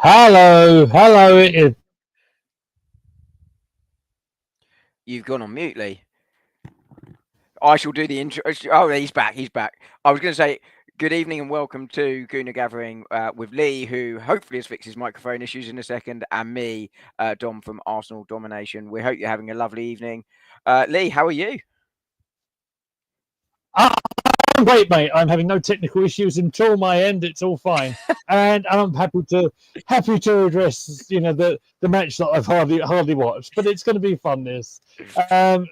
Hello, hello. You've gone on mute, Lee. I shall do the intro. Oh, he's back. He's back. I was going to say good evening and welcome to Gooner Gathering with Lee, who hopefully has fixed his microphone issues in a second, and me, Dom from Arsenal Domination. We hope you're having a lovely evening. Lee, how are you? I'm great, mate. I'm having no technical issues until my end. It's all fine, and I'm happy to address the match that I've hardly watched, but it's going to be fun. This to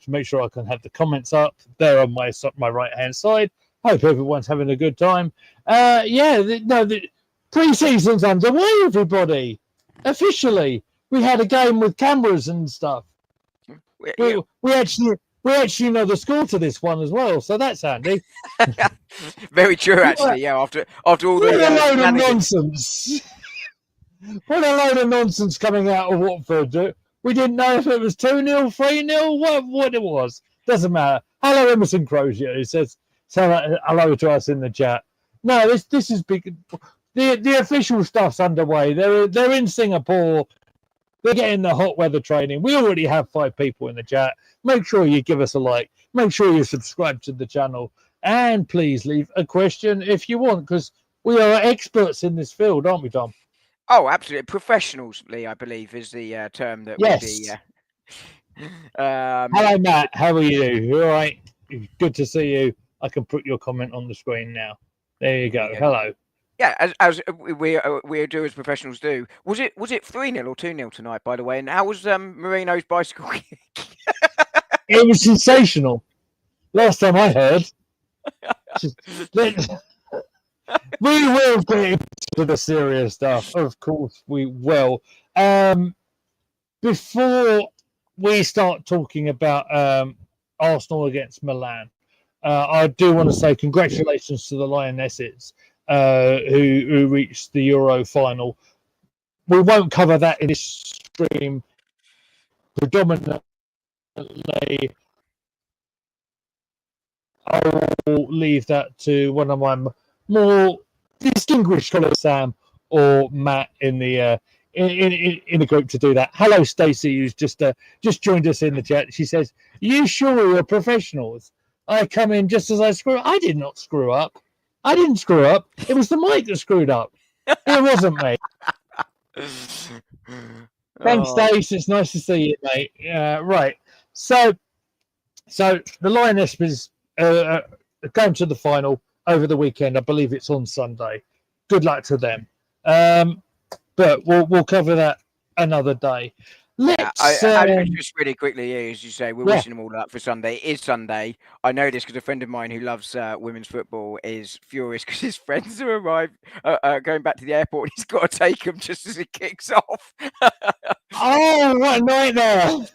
make sure I can have the comments up there on my right hand side. Hope everyone's having a good time. The pre-season's underway. Everybody, officially, we had a game with cameras and stuff. We actually know the score to this one as well, so that's handy. Very true, actually. Yeah, after all the what a load of nonsense! What a load of nonsense coming out of Watford. We didn't know if it was 2-0, 3-0, what it was. Doesn't matter. Hello, Emerson Crozier, who says hello to us in the chat. No, this is big. The official stuff's underway. They're in Singapore. They're getting the hot weather training. We already have 5 people in the chat. Make sure you give us a like. Make sure you subscribe to the channel. And please leave a question if you want, because we are experts in this field, aren't we, Tom? Oh, absolutely. Professionals, Lee, I believe, is the term that yes. would be... Hello, Matt. How are you? All right? Good to see you. I can put your comment on the screen now. There you go. Hello. Yeah, as we do as professionals do. Was it 3-0 or 2-0 tonight, by the way? And how was Marino's bicycle kick? It was sensational. Last time I heard. We will get into the serious stuff. Of course we will. Before we start talking about Arsenal against Milan, I do want to say congratulations to the Lionesses who reached the Euro final. We won't cover that in this stream. Predominantly, I will leave that to one of my more distinguished colleagues, Sam or Matt, in the group to do that. Hello, Stacey, who's just joined us in the chat. She says, "You sure you're professionals? I come in just as I screw up." I did not screw up. I didn't screw up. It was the mic that screwed up. It wasn't me. Thanks, Stace. It's nice to see you, mate. Right. So the Lionesses going to the final over the weekend. I believe it's on Sunday. Good luck to them. But we'll cover that another day. Just really quickly, as you say, we're wishing them all luck for Sunday. It is Sunday. I know this because a friend of mine who loves women's football is furious because his friends are going back to the airport. And he's got to take them just as it kicks off. Oh, what a nightmare!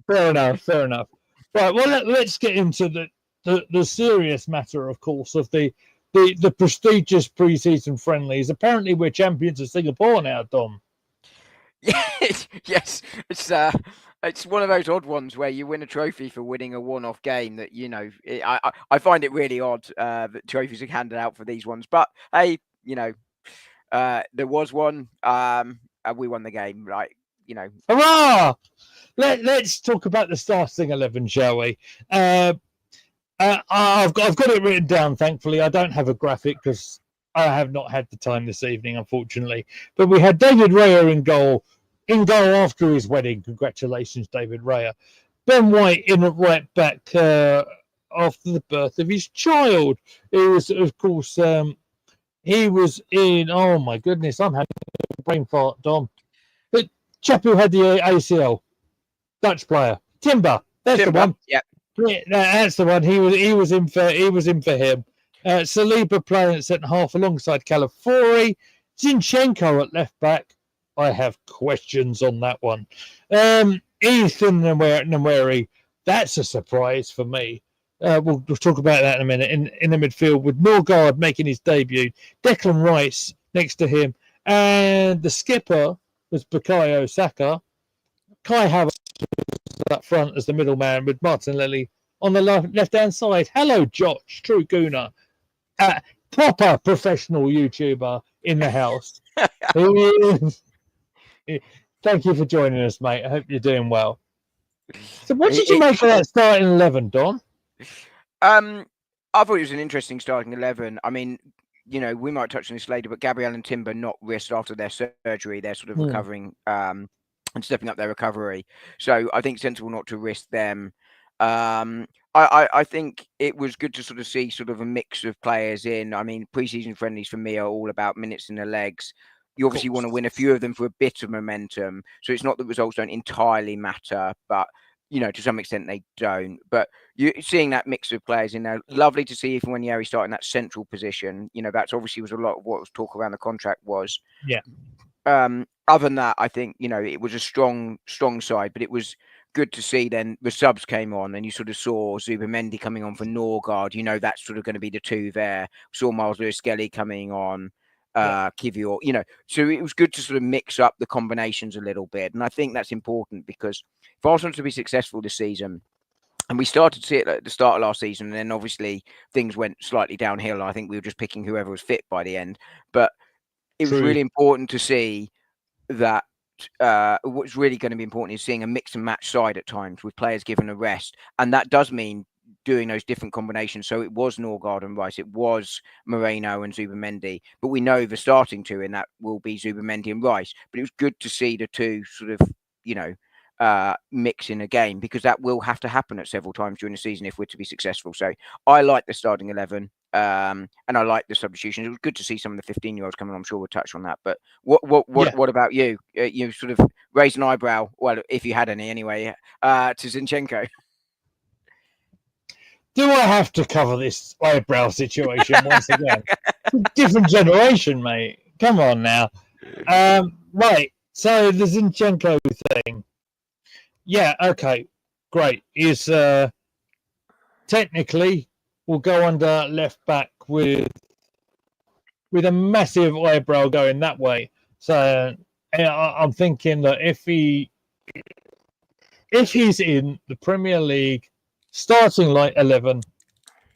Fair enough. Right, well, let's get into the serious matter, of course, of the prestigious pre-season friendlies. Apparently, we're champions of Singapore now, Dom. Yes, it's one of those odd ones where you win a trophy for winning a one-off game. That I find it really odd that trophies are handed out for these ones. But hey, there was one. We won the game, right? Hurrah! Let's talk about the starting 11, shall we? I've got it written down. Thankfully, I don't have a graphic because I have not had the time this evening, unfortunately. But we had David Raya in goal after his wedding. Congratulations, David Raya. Ben White in at right back after the birth of his child. It was, of course, he was in. Oh my goodness, I'm having a brain fart, Dom. But chap who had the ACL, Dutch player, Timber. That's the one. Yep. Yeah, that's the one. He was in for him. Saliba playing at centre half alongside Calafiori. Zinchenko at left back. I have questions on that one. Ethan Nweri, that's a surprise for me. We'll talk about that in a minute. In the midfield with Norgard making his debut, Declan Rice next to him, and the skipper was Bukayo Saka. Kai Havertz up front as the middleman with Martinelli on the left-hand side. Hello, Josh, true Gooner. Proper professional YouTuber. in the house. Thank you for joining us, mate. I hope you're doing well. So, what did you make of that starting 11, Don? I thought it was an interesting starting 11. I mean, we might touch on this later, but Gabriel and Timber not risked after their surgery. They're sort of recovering and stepping up their recovery. So I think sensible not to risk them. I think it was good to sort of see sort of a mix of players in. I mean, preseason friendlies for me are all about minutes in the legs. You obviously want to win a few of them for a bit of momentum. So it's not that results don't entirely matter, but to some extent they don't. But you seeing that mix of players in there, lovely to see even when Yeri started in that central position. That's obviously was a lot of what was talk around the contract was. Yeah. Other than that, I think it was a strong side, but it was good to see then the subs came on and you sort of saw Zubamendi coming on for Norgard. That's sort of going to be the two there. Saw Miles Lewis-Skelly coming on. Kivior, so it was good to sort of mix up the combinations a little bit. And I think that's important because if Arsenal to be successful this season, and we started to see it at the start of last season, and then obviously things went slightly downhill. I think we were just picking whoever was fit by the end. But it was really important to see that what's really going to be important is seeing a mix and match side at times with players given a rest. And that does mean doing those different combinations. So it was Norgard and Rice, it was Moreno and Zubamendi, but we know the starting two in that will be Zubamendi and Rice. But it was good to see the two sort of, mix in a game because that will have to happen at several times during the season if we're to be successful. So I like the starting 11 and I like the substitutions. It was good to see some of the 15-year-olds coming on. I'm sure we'll touch on that. But what about you? You sort of raised an eyebrow, well, if you had any anyway, to Zinchenko. Do I have to cover this eyebrow situation once again? Different generation, mate. Come on now. Right. So the Zinchenko thing. Yeah. Okay. Great. He's technically will go under left back with a massive eyebrow going that way. So I'm thinking that if he's in the Premier League starting like 11,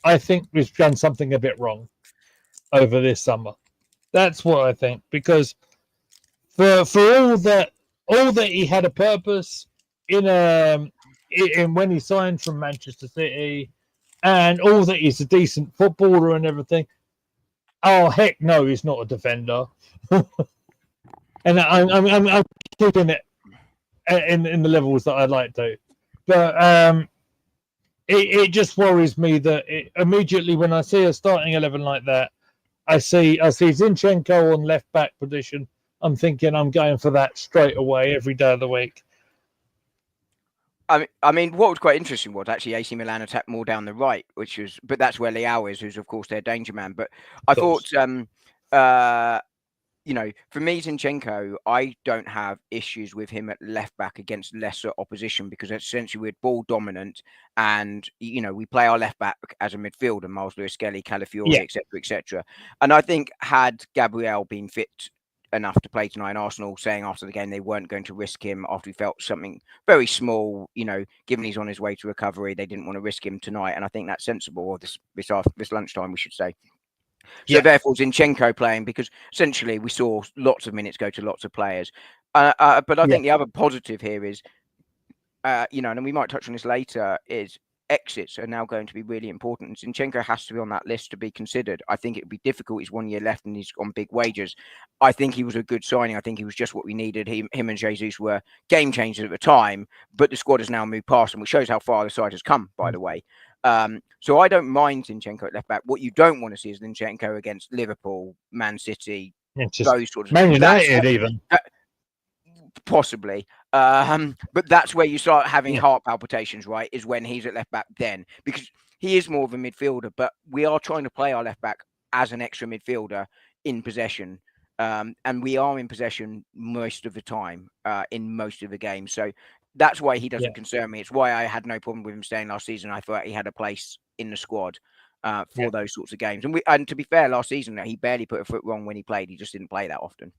I think we've done something a bit wrong over this summer. That's what I think, because for all that he had a purpose in when he signed from Manchester City, and all that he's a decent footballer and everything. Oh heck no, he's not a defender. And I'm keeping it in the levels that I'd like to, but it just worries me that immediately when I see a starting 11 like that, I see Zinchenko on left back position. I'm thinking I'm going for that straight away every day of the week. I mean, what was quite interesting was actually AC Milan attacked more down the right, but that's where Leao is, who's of course their danger man. But I thought, for me, Zinchenko, I don't have issues with him at left back against lesser opposition because essentially we're ball dominant and, we play our left back as a midfielder, Miles Lewis-Skelly, Calafiori, etc., etc. And I think had Gabriel been fit enough to play tonight, and Arsenal saying after the game they weren't going to risk him after he felt something very small, given he's on his way to recovery, they didn't want to risk him tonight. And I think that's sensible, or this lunchtime, we should say. So therefore, Zinchenko playing because essentially we saw lots of minutes go to lots of players. But I think the other positive here is, and we might touch on this later, is exits are now going to be really important. And Zinchenko has to be on that list to be considered. I think it would be difficult. He's 1 year left and he's on big wages. I think he was a good signing. I think he was just what we needed. Him and Jesus were game changers at the time, but the squad has now moved past them, which shows how far the side has come, by the way. So I don't mind Zinchenko at left back. What you don't want to see is Zinchenko against Liverpool, Man City, those sorts of Man United even. Possibly. But that's where you start having heart palpitations, right? Is when he's at left back then. Because he is more of a midfielder, but we are trying to play our left back as an extra midfielder in possession. And we are in possession most of the time in most of the games. So that's why he doesn't concern me. It's why I had no problem with him staying last season. I thought he had a place in the squad for those sorts of games. And to be fair, last season, he barely put a foot wrong when he played. He just didn't play that often.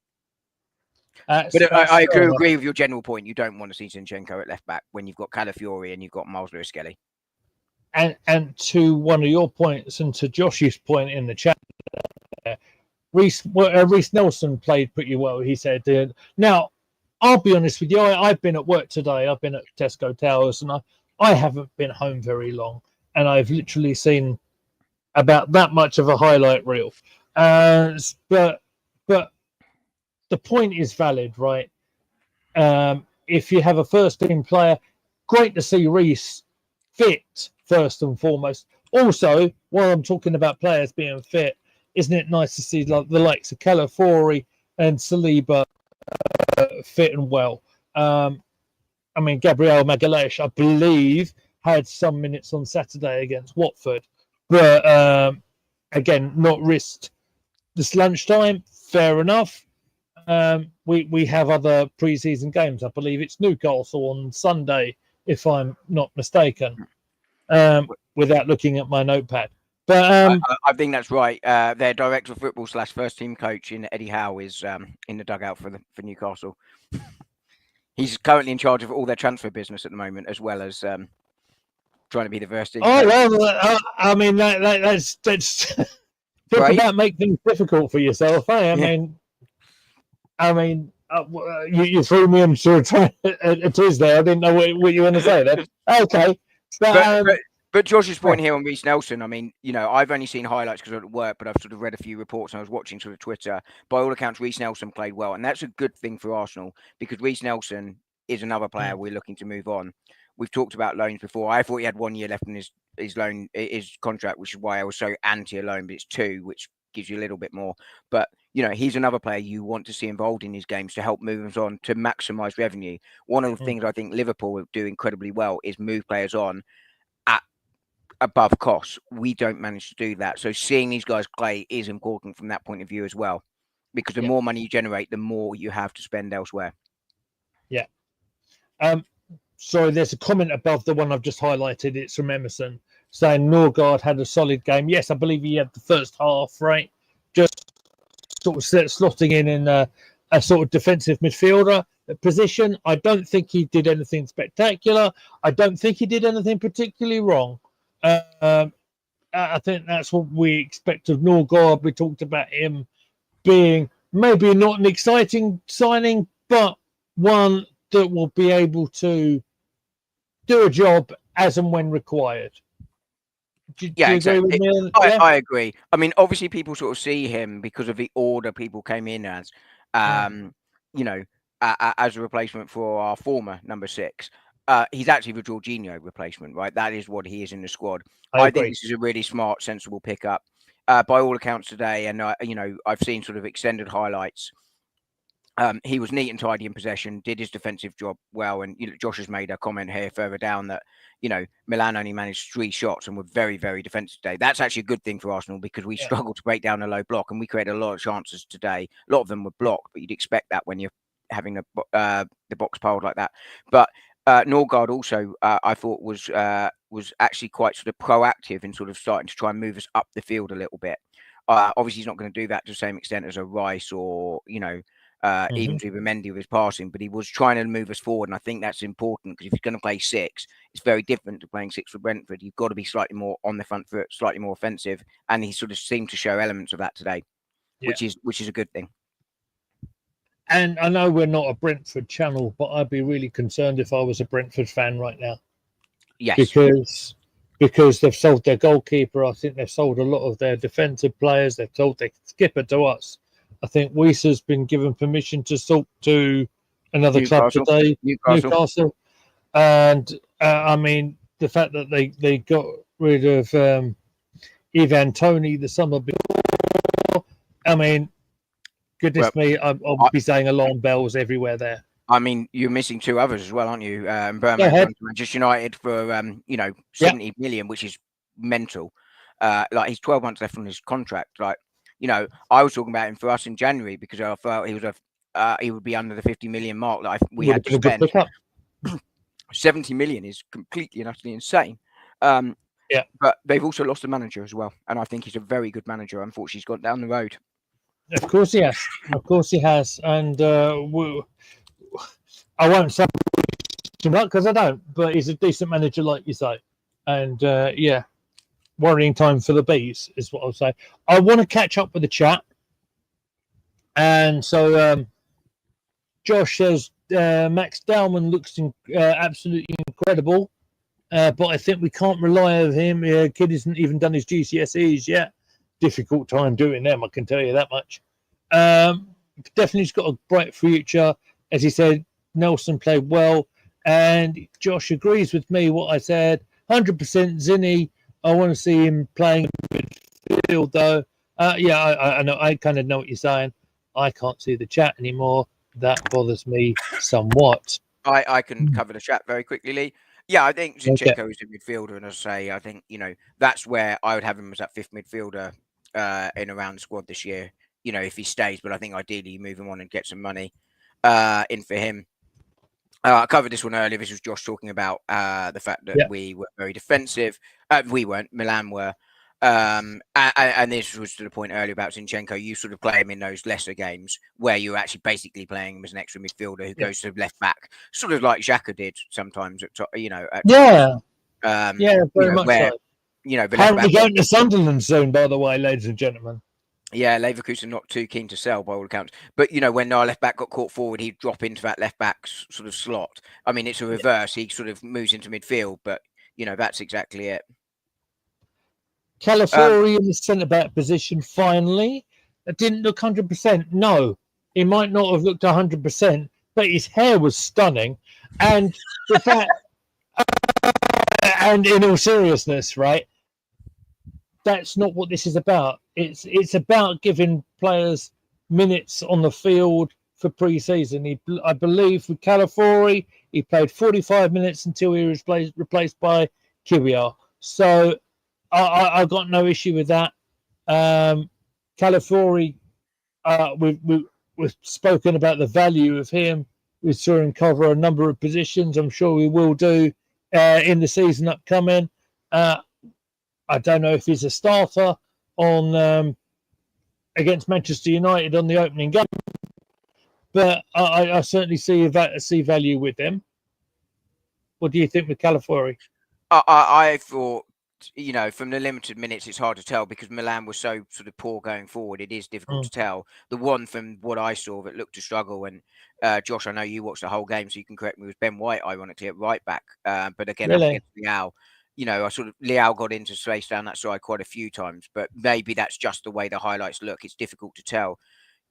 But I agree with your general point. You don't want to see Zinchenko at left back when you've got Calafiori and you've got Miles Lewis-Skelly. And to one of your points and to Josh's point in the chat, Reece Nelson played pretty well, he said. Now, I'll be honest with you. I've been at work today. I've been at Tesco Towers, and I haven't been home very long, and I've literally seen about that much of a highlight reel. But the point is valid, right? If you have a first team player, great to see Reece fit first and foremost. Also, while I'm talking about players being fit, isn't it nice to see like the likes of Calafiori and Saliba fit and well? I mean, Gabriel Magalhaes, I believe, had some minutes on Saturday against Watford, but again, not risked this lunchtime. Fair enough. We have other pre-season games. I believe it's Newcastle on Sunday, if I'm not mistaken. Without looking at my notepad, but I think that's right. Their director of football / first team coach in Eddie Howe is in the dugout for Newcastle. He's currently in charge of all their transfer business at the moment, as well as trying to be the first team. Oh well, I mean that's talk about make things difficult for yourself. Eh? I mean, you threw me into a twist there. I didn't know what you want to say there. Okay, but Josh's point here on Reece Nelson, I mean, you know, I've only seen highlights because I was at work, but I've sort of read a few reports and I was watching sort of Twitter. By all accounts, Reece Nelson played well, and that's a good thing for Arsenal because Reece Nelson is another player we're looking to move on. We've talked about loans before. I thought he had 1 year left in his contract, which is why I was so anti a loan, but it's 2, which gives you a little bit more. But you know, he's another player you want to see involved in these games to help move us on to maximise revenue. One of the things I think Liverpool do incredibly well is move players on at above costs. We don't manage to do that. So seeing these guys play is important from that point of view as well, because the more money you generate, the more you have to spend elsewhere. Yeah. Sorry, there's a comment above the one I've just highlighted. It's from Emerson saying Norgard had a solid game. Yes, I believe he had the first half, right? Just sort of slotting in a sort of defensive midfielder position. I don't think he did anything spectacular. I don't think he did anything particularly wrong. I think that's what we expect of Norgard. We talked about him being maybe not an exciting signing, but one that will be able to do a job as and when required. Do you agree with me? I agree. I mean, obviously, people sort of see him because of the order people came in as, you know, as a replacement for our former number 6. He's actually the Jorginho replacement, right? That is what he is in the squad. I think this is a really smart, sensible pickup. By all accounts today, and you know, I've seen sort of extended highlights. He was neat and tidy in possession, did his defensive job well, and you know, Josh has made a comment here further down that you know Milan only managed 3 shots and were very, very defensive today. That's actually a good thing for Arsenal because we struggled to break down a low block, and we created a lot of chances today. A lot of them were blocked, but you'd expect that when you're having the box piled like that. But Norgard also, I thought was actually quite sort of proactive in sort of starting to try and move us up the field a little bit. Obviously, he's not going to do that to the same extent as a Rice or you know. Even to Mendy with his passing, but he was trying to move us forward, and I think that's important because if he's going to play 6, it's very different to playing 6 for Brentford. You've got to be slightly more on the front foot, slightly more offensive, and he sort of seemed to show elements of that today, which is a good thing. And I know we're not a Brentford channel, but I'd be really concerned if I was a Brentford fan right now. Yes, because they've sold their goalkeeper. I think they've sold a lot of their defensive players. They've sold their skipper to us. I think Weiss has been given permission to talk to another club today, Newcastle. And I mean, the fact that they got rid of Ivan Toney the summer before, I mean, goodness me, I'll be saying alarm bells everywhere there. I mean, you're missing 2 others as well, aren't you? Birmingham, Manchester United for, you know, 70 million, which is mental. Like, he's 12 months left on his contract. Like, you know, I was talking about him for us in January because I felt he would be under the 50 million mark that we had to spend. 70 million is completely and utterly insane. But they've also lost a manager as well, and I think he's a very good manager. Unfortunately, he's gone down the road. Of course he has. Of course he has. And I won't say him up because I don't, but he's a decent manager, like you say. And worrying time for the Bees is what I'll say. I want to catch up with the chat. And so Josh says Max Dowman looks absolutely incredible, but I think we can't rely on him. Kid hasn't even done his GCSEs yet. Difficult time doing them, I can tell you that much. Definitely has got a bright future. As he said, Nelson played well, and Josh agrees with me what I said. 100% Zinni. I want to see him playing midfield, though. I know. I kind of know what you're saying. I can't see the chat anymore. That bothers me somewhat. I can cover the chat very quickly, Lee. Yeah, I think Zinchenko is a midfielder, and as I say, I think that's where I would have him as that fifth midfielder in around the squad this year. If he stays, but I think ideally you move him on and get some money in for him. I covered this one earlier. This was Josh talking about the fact that we were very defensive. We weren't. Milan were. And this was to the point earlier about Zinchenko. You sort of play him in those lesser games where you're actually basically playing him as an extra midfielder who goes to left back, sort of like Xhaka did sometimes. Very much where, so. The left apparently back going to Sunderland soon, by the way, ladies and gentlemen. Yeah, Leverkusen not too keen to sell by all accounts. But, when our left back got caught forward, he'd drop into that left back sort of slot. I mean, it's a reverse. He sort of moves into midfield, but, that's exactly it. Calafiori in the centre-back position, finally. It didn't look 100%. No, he might not have looked 100%, but his hair was stunning. And the fact, and in all seriousness, right, that's not what this is about. It's about giving players minutes on the field for pre-season. I believe with Calafiori, he played 45 minutes until he was replaced by Kvyat. So I got no issue with that. Calafiori, we've spoken about the value of him. We saw him cover a number of positions. I'm sure we will do in the season upcoming. I don't know if he's a starter on against Manchester United on the opening game, but I certainly see value with him. What do you think with Calafiori? I thought, from the limited minutes, it's hard to tell because Milan was so sort of poor going forward. It is difficult to tell. The one from what I saw that looked to struggle, and Josh, I know you watched the whole game, so you can correct me, was Ben White, ironically, at right back. But again, really? Against Leao, Leao got into space down that side quite a few times, but maybe that's just the way the highlights look. It's difficult to tell.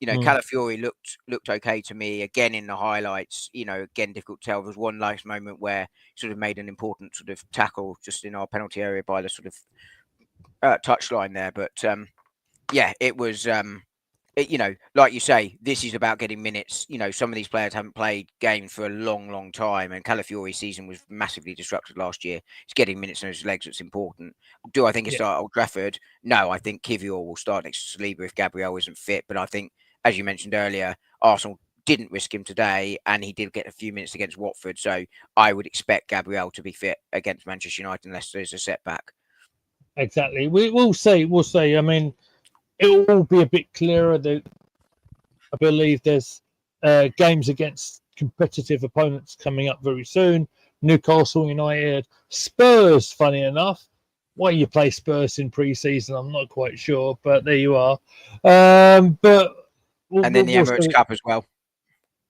Calafiori looked okay to me again in the highlights. Again, difficult to tell. There was one nice moment where he sort of made an important sort of tackle just in our penalty area by the sort of touchline there. But it was, like you say, this is about getting minutes. Some of these players haven't played games for a long, long time, and Calafiori's season was massively disrupted last year. It's getting minutes on his legs that's important. Do I think he'll start at Old Trafford? No, I think Kvyat will start next to Saliba if Gabriel isn't fit. But I think, as you mentioned earlier, Arsenal didn't risk him today, and he did get a few minutes against Watford. So I would expect Gabriel to be fit against Manchester United unless there's a setback. Exactly. We'll see. We'll see. I mean, it will all be a bit clearer. I believe there's games against competitive opponents coming up very soon. Newcastle United, Spurs, funny enough. Why you play Spurs in pre-season, I'm not quite sure, but there you are. And then the Emirates Cup as well.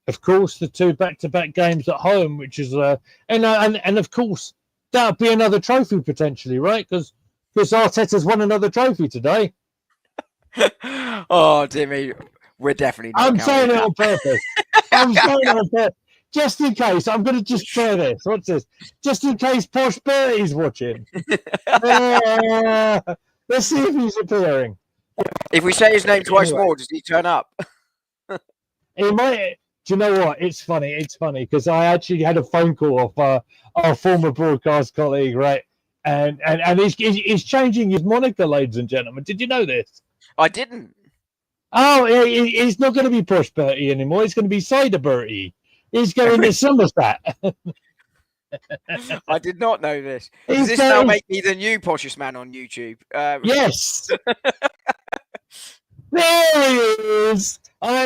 Of course, the two back-to-back games at home, which is and of course that'll be another trophy potentially, right? Because Arteta's won another trophy today. Oh, Timmy, we're definitely not. I'm saying it on purpose. I'm saying it on purpose. Just in case, I'm going to just try this. What's this? Just in case Posh Bertie's watching. Let's see if he's appearing. If we say his name twice more, does he turn up? He might. Do you know what? It's funny. It's funny because I actually had a phone call off our former broadcast colleague, right? And he's changing his moniker, ladies and gentlemen. Did you know this? I didn't. Oh, he's not going to be Posh Bertie anymore. It's going to be Cider Bertie. He's going to Somerset. I did not know this. Does this now make me the new poshest man on YouTube? Yes. There he is. I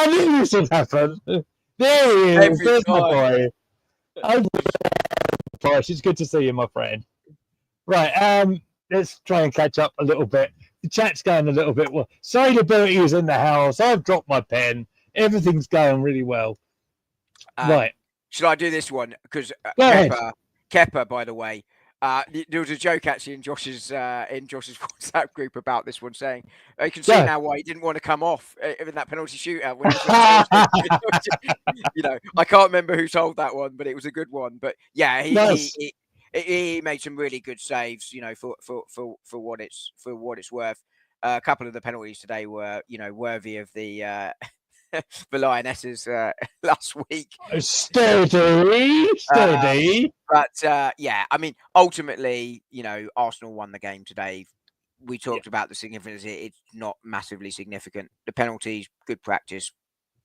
knew this would happen. There he is. There's my boy. Posh, it's good to see you, my friend. Right. Let's try and catch up a little bit. the chat's going a little bit well. Sailability is in the house. I've dropped my pen. Everything's going really well. Right. Should I do this one? Because Go ahead. Kepper, by the way, there was a joke actually in Josh's WhatsApp group about this one, saying you can see now why he didn't want to come off in that penalty shootout. When you know, I can't remember who told that one, but it was a good one. But yeah, he made some really good saves. You know, for what it's worth. A couple of the penalties today were, you know, worthy of the Lionesses last week. Steady. But yeah, I mean, ultimately, you know, Arsenal won the game today. We talked about the significance. It's not massively significant. The penalties, good practice,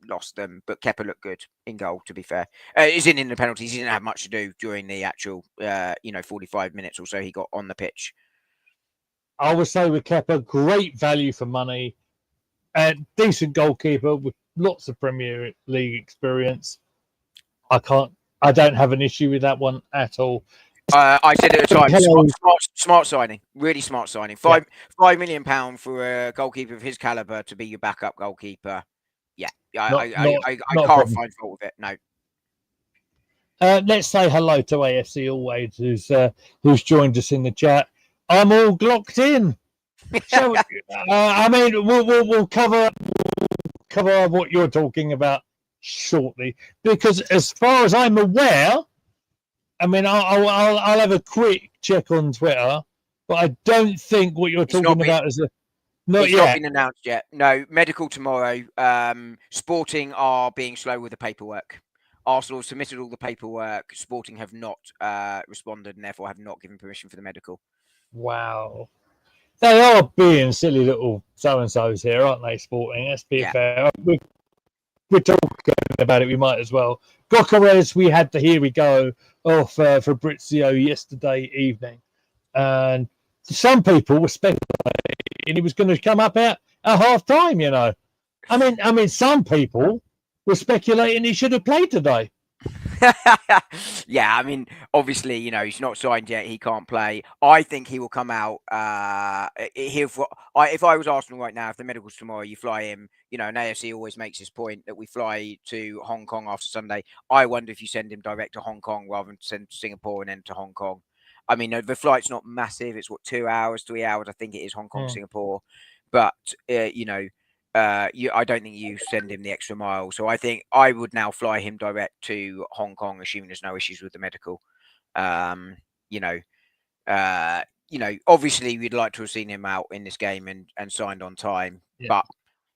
lost them. But Kepa looked good in goal, to be fair. He's in the penalties. He didn't have much to do during the actual, 45 minutes or so he got on the pitch. I would say with Kepa, great value for money. Decent goalkeeper with lots of Premier League experience. I don't have an issue with that one at all. I said at the time, smart signing, really smart signing. £5 million for a goalkeeper of his caliber to be your backup goalkeeper. Yeah, I can't find fault with it. No. Let's say hello to AFC Always, who's joined us in the chat. I'm all glocked in. I mean, we'll cover what you're talking about shortly, because as far as I'm aware, I mean, I'll have a quick check on Twitter, but I don't think what you're talking about is not been announced yet. No, medical tomorrow. Sporting are being slow with the paperwork. Arsenal have submitted all the paperwork. Sporting have not responded and therefore have not given permission for the medical. Wow. They are being silly little so-and-sos here, aren't they, Sporting? Let's be fair. We're talking about it, we might as well. Gokares, we had the here we go off Fabrizio yesterday evening. And some people were speculating he was going to come up at half-time, you know. I mean, some people were speculating he should have played today. Yeah, I mean, obviously, you know, he's not signed yet. He can't play. I think he will come out. If I was Arsenal right now, if the medical's tomorrow, you fly him. You know, and AFC always makes this point that we fly to Hong Kong after Sunday. I wonder if you send him direct to Hong Kong rather than send to Singapore and then to Hong Kong. I mean, the flight's not massive. It's 2 hours, 3 hours. I think it is Hong Kong, Singapore. But I don't think you send him the extra mile. So I think I would now fly him direct to Hong Kong, assuming there's no issues with the medical. Obviously we'd like to have seen him out in this game and signed on time. Yeah. But,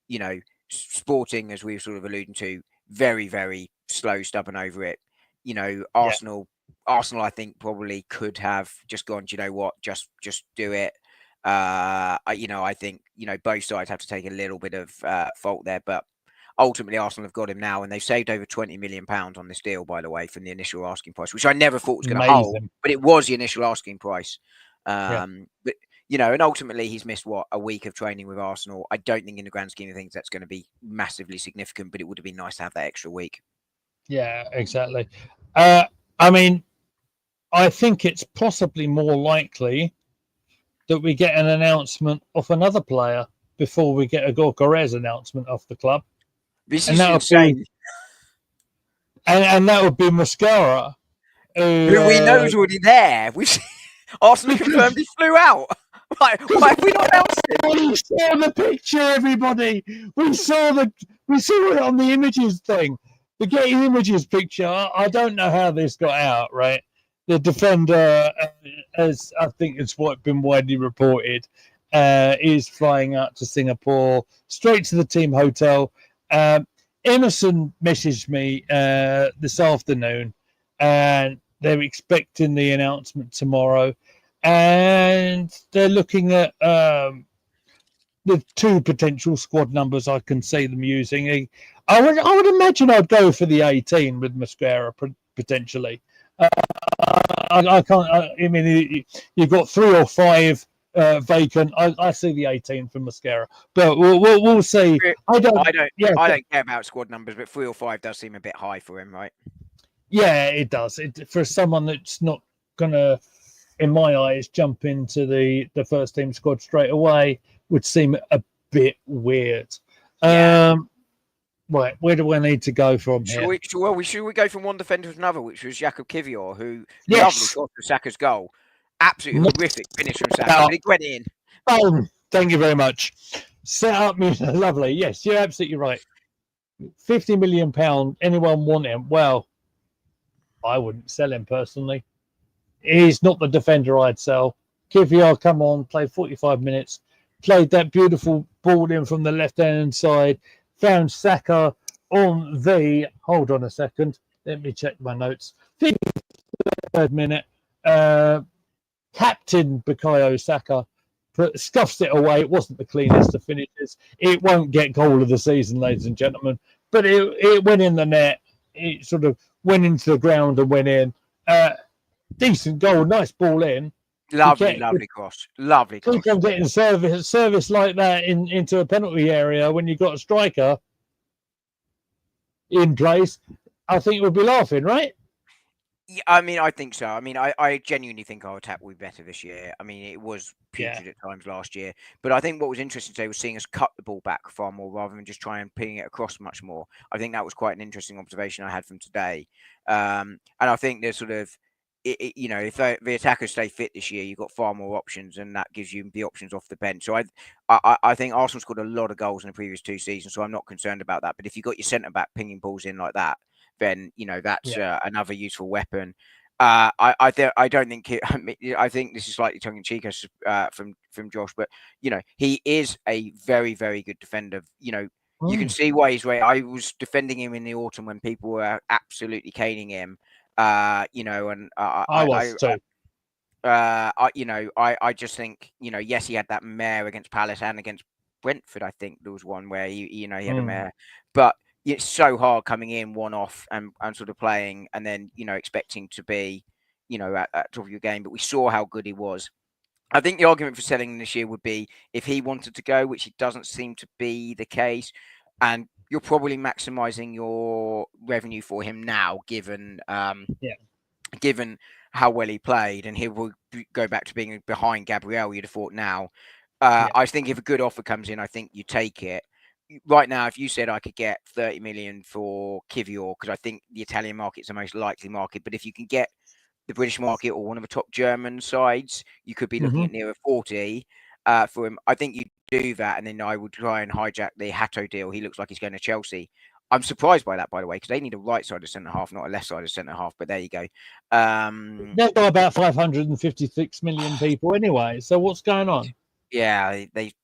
you know, Sporting, as we've sort of alluded to, very, very slow, stubborn over it. You know, Arsenal, I think probably could have just gone, do you know what, just do it. I think, both sides have to take a little bit of fault there, but ultimately Arsenal have got him now, and they've saved over £20 million on this deal, by the way, from the initial asking price, which I never thought was going to hold, but it was the initial asking price. But and ultimately he's missed a week of training with Arsenal. I don't think in the grand scheme of things that's going to be massively significant, but it would have been nice to have that extra week. Yeah, exactly. I mean, I think it's possibly more likely that we get an announcement of another player before we get a Gorkarez announcement off the club. This is insane. And that would be Mascara. Who we know is already there. Arsenal confirmed he flew out. Why have we not announced it? We saw the picture, everybody. We saw it on the images thing. The Getty Images picture. I don't know how this got out, right? The defender, as I think it's been widely reported, is flying out to Singapore, straight to the team hotel. Emerson messaged me this afternoon, and they're expecting the announcement tomorrow. And they're looking at the two potential squad numbers I can see them using. I would imagine I'd go for the 18 with Mascara potentially. I can't. I mean, you've got 3 or 5 vacant. I see the 18 for Mascara, but we'll see. I don't care about squad numbers, but 3 or 5 does seem a bit high for him, right? Yeah, it does. For someone that's not gonna, in my eyes, jump into the first team squad straight away. would seem a bit weird. Yeah. Right, where do I need to go from here? Should we go from one defender to another, which was Jakub Kivior, who lovely Yes. cross for Saka's goal. Absolutely Knock horrific finish from Saka, out. but it went in. Boom. Thank you very much. Set up, lovely. Yes, you're absolutely right. £50 million. Anyone want him? Well, I wouldn't sell him personally. He's not the defender I'd sell. Kivior, come on, played 45 minutes, played that beautiful ball in from the left-hand side, found Saka on the, hold on a second, let me check my notes, 53rd minute, Captain Bukayo Saka scuffs it away. It wasn't the cleanest of finishes. It won't get goal of the season, ladies and gentlemen, but it went in the net. It sort of went into the ground and went in. Decent goal, nice ball in. Lovely cross. Keep on getting service like that into a penalty area when you've got a striker in place. I think we'll be laughing, right? Yeah, I mean, I think so. I mean, I genuinely think our attack will be better this year. I mean, it was putrid at times last year, but I think what was interesting today was seeing us cut the ball back far more rather than just try and ping it across much more. I think that was quite an interesting observation I had from today. And I think there's sort of, if the attackers stay fit this year, you've got far more options, and that gives you the options off the bench. So I think Arsenal scored a lot of goals in the previous 2 seasons, so I'm not concerned about that. But if you've got your centre back pinging balls in like that, then that's another useful weapon. I don't think I think this is slightly tongue in cheek from Josh, but he is a very, very good defender. You can see why he's right. I was defending him in the autumn when people were absolutely caning him. And I was too. I just think yes, he had that mare against Palace and against Brentford. I think there was one where he had a mare, but it's so hard coming in one off and sort of playing and then expecting to be at top of your game. But we saw how good he was. I think the argument for selling this year would be if he wanted to go, which it doesn't seem to be the case, and you're probably maximising your revenue for him now, given how well he played, and he will go back to being behind Gabriel. You'd have thought now. I think if a good offer comes in, I think you take it. Right now, if you said I could get 30 million for Kivior, because I think the Italian market's the most likely market, but if you can get the British market or one of the top German sides, you could be looking at nearer 40 for him. I think you do that, and then I would try and hijack the Hato deal. He looks like he's going to Chelsea. I'm surprised by that, by the way, because they need a right-sided centre-half, not a left-sided centre-half, but there you go. They've got about 556 million people anyway, so what's going on? Yeah, they've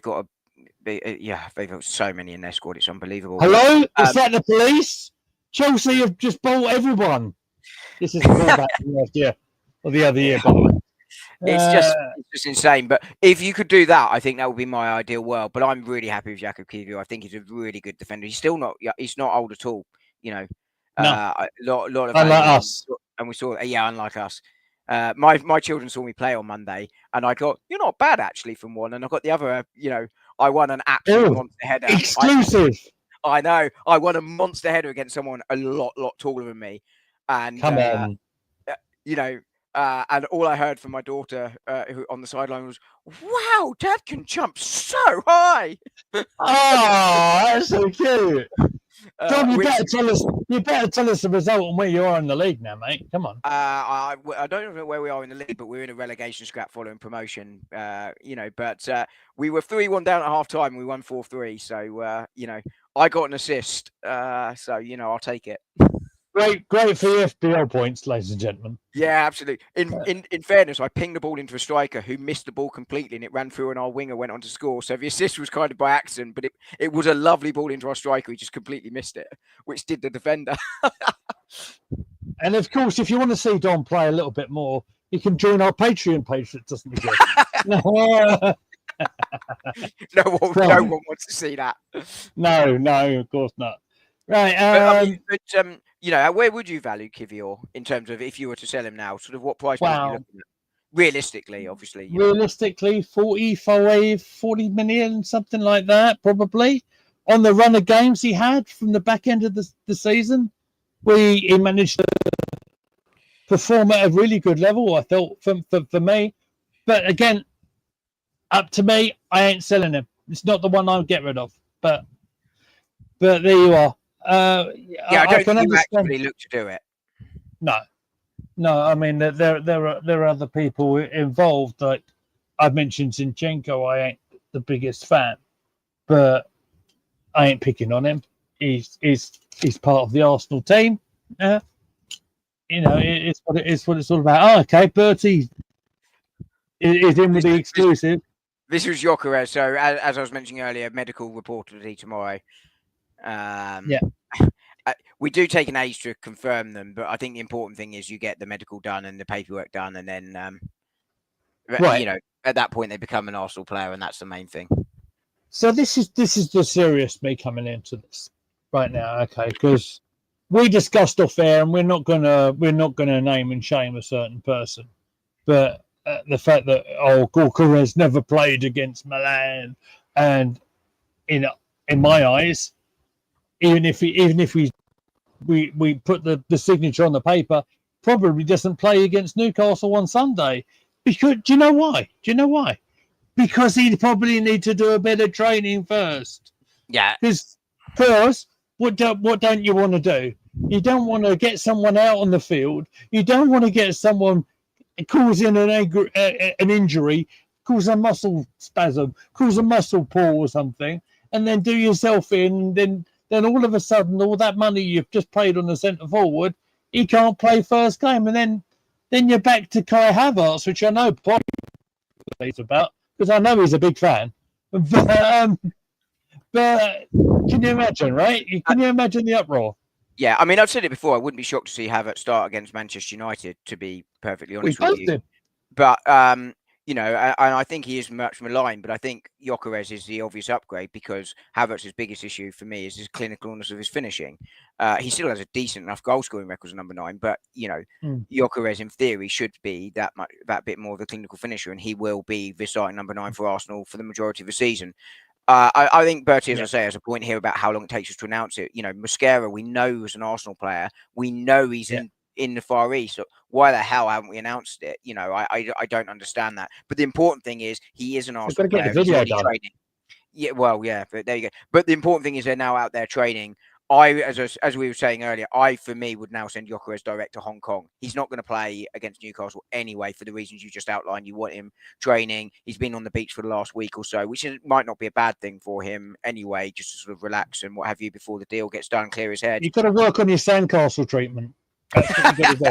got they've got so many in their squad. It's unbelievable. Hello? Is that the police? Chelsea have just bought everyone. This is a callback from last year, or the other year, by the way. It's just insane. But if you could do that, I think that would be my ideal world. But I'm really happy with Jakub Kivior. I think he's a really good defender. He's not old at all. No. A lot of unlike us. And we saw, unlike us. My children saw me play on Monday, and I got, you're not bad actually from one, and I got the other. I won an absolute monster header. Exclusive. I know. I won a monster header against someone a lot taller than me, and come on. And all I heard from my daughter who on the sideline was, "Wow, Dad can jump so high!" Oh, that's so cute. John, you better tell us the result and where you are in the league now, mate. Come on. I don't know where we are in the league, but we're in a relegation scrap following promotion. But we were 3-1 down at half time. We won 4-3. So I got an assist. So I'll take it. Great for your FPL points, ladies and gentlemen. Yeah, absolutely. In fairness, I pinged the ball into a striker who missed the ball completely, and it ran through, and our winger went on to score. So the assist was kind of by accident, but it was a lovely ball into our striker. He just completely missed it, which did the defender. And of course, if you want to see Don play a little bit more, you can join our Patreon page that doesn't exist. No one wants to see that. No, of course not. Right. Where would you value Kivior in terms of if you were to sell him now? Sort of what price point are you looking at? Realistically, obviously. Realistically, 45, 40 million, something like that, probably. On the run of games he had from the back end of the season, he managed to perform at a really good level, I thought, for me. But again, Up to me, I ain't selling him. It's not the one I'll get rid of. But there you are. Yeah, I don't can think you understand. actively look to do it. No. I mean, there are other people involved. Like I mentioned Zinchenko, I ain't the biggest fan, but I ain't picking on him. He's part of the Arsenal team. It's what it's all about. Oh, okay, Bertie is in with the exclusive. This was Gyökeres. So as I was mentioning earlier, medical reportedly tomorrow. We do take an age to confirm them, but I think the important thing is you get the medical done and the paperwork done, and then Right. At that point they become an Arsenal player, and that's the main thing. So this is the serious me coming into this right now, okay? Because we discussed off air, and we're not gonna name and shame a certain person, but the fact that Gorka has never played against Milan, and in my eyes, even if we put the signature on the paper, probably doesn't play against Newcastle on Sunday. Because do you know why? Because he'd probably need to do a bit of training first. Yeah. Because first, what don't you want to do? You don't want to get someone out on the field. You don't want to get someone causing an injury, cause a muscle spasm, cause a muscle pull or something, and then do yourself in. Then all of a sudden, all that money you've just paid on the centre forward, he can't play first game, and then you're back to Kai Havertz, which I know he's about because I know he's a big fan. But can you imagine, right? Can you imagine the uproar? Yeah, I mean, I've said it before. I wouldn't be shocked to see Havertz start against Manchester United, to be perfectly honest with you. Did. But and I think he is much maligned. But I think Gyökeres is the obvious upgrade because Havertz's biggest issue for me is his clinicalness of his finishing. He still has a decent enough goal scoring record as number 9, but Gyökeres in theory should be that bit more of a clinical finisher, and he will be the starting number 9 for Arsenal for the majority of the season. I think Bertie, as I say, has a point here about how long it takes us to announce it. Mosquera, we know is an Arsenal player. We know he's in the Far East. So why the hell haven't we announced it? I don't understand that. But the important thing is he is an Arsenal player. Get the video done. Training. Yeah, well, yeah, but there you go. But the important thing is they're now out there training. As we were saying earlier, for me, would now send Gyökeres direct to Hong Kong. He's not going to play against Newcastle anyway for the reasons you just outlined. You want him training. He's been on the beach for the last week or so, which might not be a bad thing for him anyway, just to sort of relax and what have you before the deal gets done, clear his head. You've got to work on your sandcastle treatment. That's what you've got to do.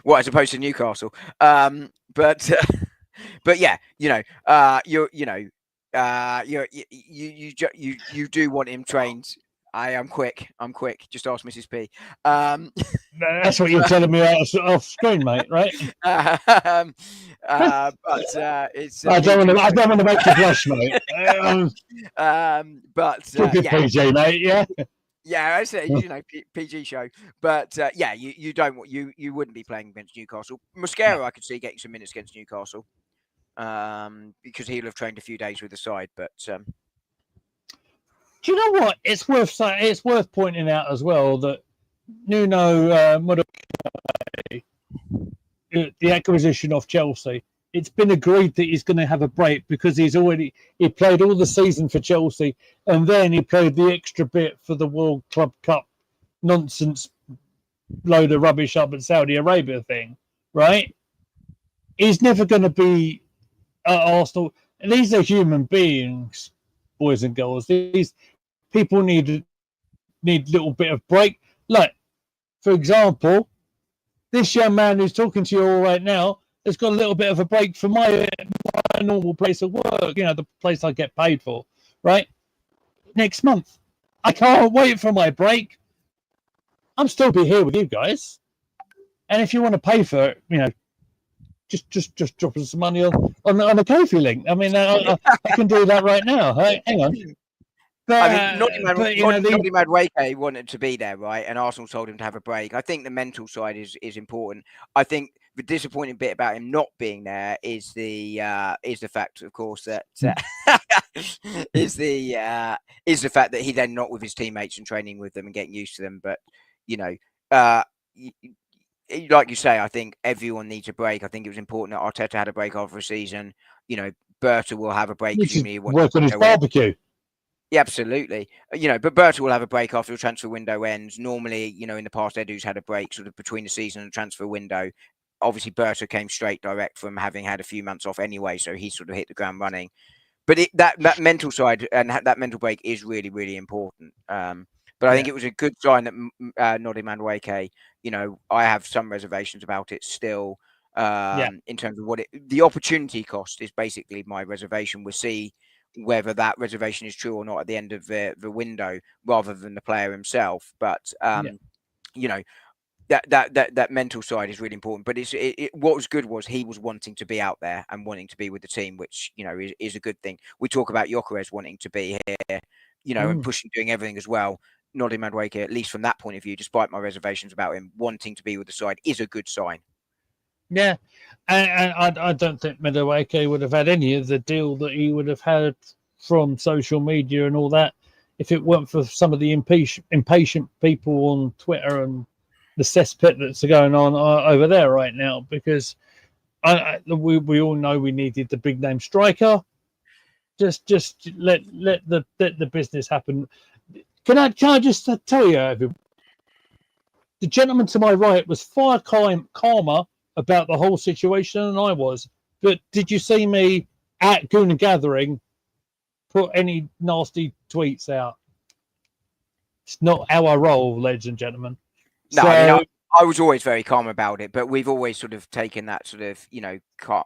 What, as opposed to Newcastle? But yeah, you do want him trained. I'm quick. Just ask Mrs. P. That's what you're telling me off screen, mate. Right? But it's. I don't want to make you blush, mate. But good PG, mate. Yeah. Yeah, I say PG show, but yeah, you don't want you wouldn't be playing against Newcastle. Mosquera, I could see getting some minutes against Newcastle, because he'll have trained a few days with the side, but. Do you know what? It's worth pointing out as well that Nuno Madueke, the acquisition of Chelsea, it's been agreed that he's going to have a break because he played all the season for Chelsea and then he played the extra bit for the World Club Cup nonsense load of rubbish up at Saudi Arabia thing, right? He's never going to be at Arsenal. And these are human beings, boys and girls. These people need little bit of break. Like, for example, this young man who's talking to you all right now has got a little bit of a break from my normal place of work, the place I get paid for, right? Next month. I can't wait for my break. I'm still be here with you guys. And if you want to pay for it, just drop us some money on a Ko-fi link. I mean, I can do that right now. Hang on. But, Noddy Madueke wanted to be there, right? And Arsenal told him to have a break. I think the mental side is important. I think the disappointing bit about him not being there is the fact, of course, that is the fact that he then not with his teammates and training with them and getting used to them. But like you say, I think everyone needs a break. I think it was important that Arteta had a break after a season. Berta will have a break. This is Presumably, once work on his barbecue. Yeah, absolutely. But Berta will have a break after the transfer window ends. Normally, in the past, Edu's had a break sort of between the season and the transfer window. Obviously, Berta came straight direct from having had a few months off anyway, so he sort of hit the ground running. But that mental side and that mental break is really, really important. But I think it was a good sign that Noddy Madueke, I have some reservations about it still. In terms of the opportunity cost is basically my reservation. We'll see whether that reservation is true or not at the end of the window, rather than the player himself. But that mental side is really important. But what was good was he was wanting to be out there and wanting to be with the team, which is a good thing. We talk about Gyökeres wanting to be here, and pushing, doing everything as well. Noddy Madueke, at least from that point of view, despite my reservations about him wanting to be with the side, is a good sign. Yeah, and I don't think Madueke would have had any of the deal that he would have had from social media and all that if it weren't for some of the impatient people on Twitter and the cesspit that's going on over there right now. Because we all know we needed the big name striker. Just let the business happen. Can I just tell you, the gentleman to my right was far calmer about the whole situation than I was. But did you see me at Gooner Gathering put any nasty tweets out? It's not how I roll, ladies and gentlemen. No, so, I mean, I was always very calm about it, but we've always sort of taken that sort of,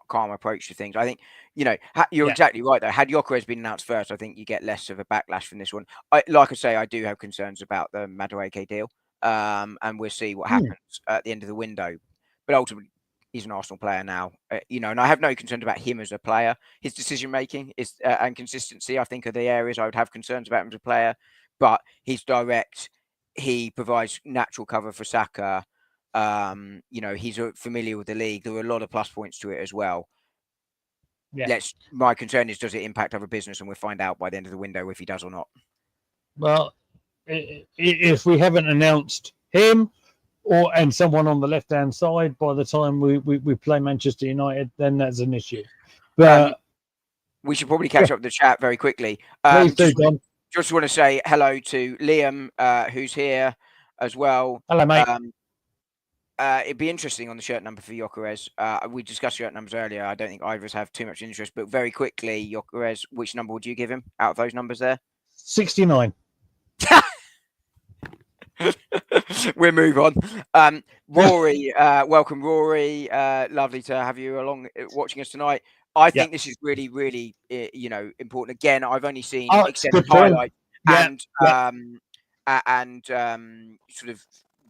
calm approach to things. I think, you're exactly right, though. Had Gyökeres been announced first, I think you get less of a backlash from this one. Like I say, I do have concerns about the Madueke deal, and we'll see what happens at the end of the window. But ultimately, he's an Arsenal player now, and I have no concerns about him as a player. His decision-making is and consistency, I think, are the areas I would have concerns about him as a player. But he's direct. He provides natural cover for Saka. He's familiar with the league. There are a lot of plus points to it as well. Yeah. My concern is, does it impact other business? And we'll find out by the end of the window if he does or not. Well, if we haven't announced him and someone on the left-hand side by the time we play Manchester United, then that's an issue. But we should probably catch up with the chat very quickly. Please do, Don. Just want to say hello to Liam, who's here as well. Hello, mate. It'd be interesting on the shirt number for Gyökeres. We discussed shirt numbers earlier. I don't think either of us have too much interest, but very quickly, Gyökeres, which number would you give him out of those numbers there? 69. We'll move on. Rory, welcome, Rory. Lovely to have you along watching us tonight. I think this is really, really, important. Again, I've only seen extended highlights and sort of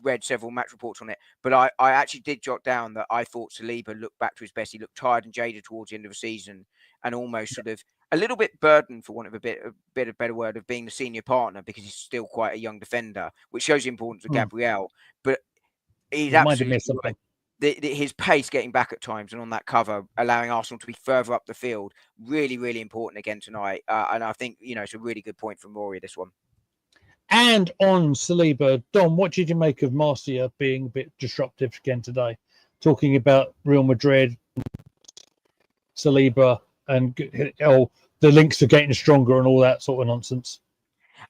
read several match reports on it. But I actually did jot down that I thought Saliba looked back to his best. He looked tired and jaded towards the end of the season, and almost sort of a little bit burdened, for want of a bit of better word, of being the senior partner, because he's still quite a young defender, which shows the importance of Gabriel. But he's absolutely right. His pace getting back at times and on that cover, allowing Arsenal to be further up the field, really, really important again tonight. And I think, it's a really good point from Rory, this one. And on Saliba, Dom, what did you make of Marcia being a bit disruptive again today? Talking about Real Madrid, Saliba, and the links are getting stronger and all that sort of nonsense.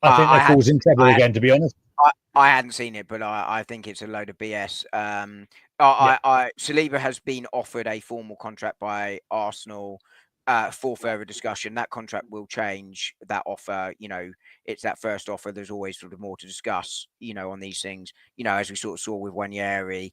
I think that falls in trouble again, to be honest. I hadn't seen it, but I think it's a load of BS. Saliba has been offered a formal contract by Arsenal for further discussion. That contract will change. That offer, it's that first offer. There's always sort of more to discuss, on these things. As we sort of saw with Wanyeri,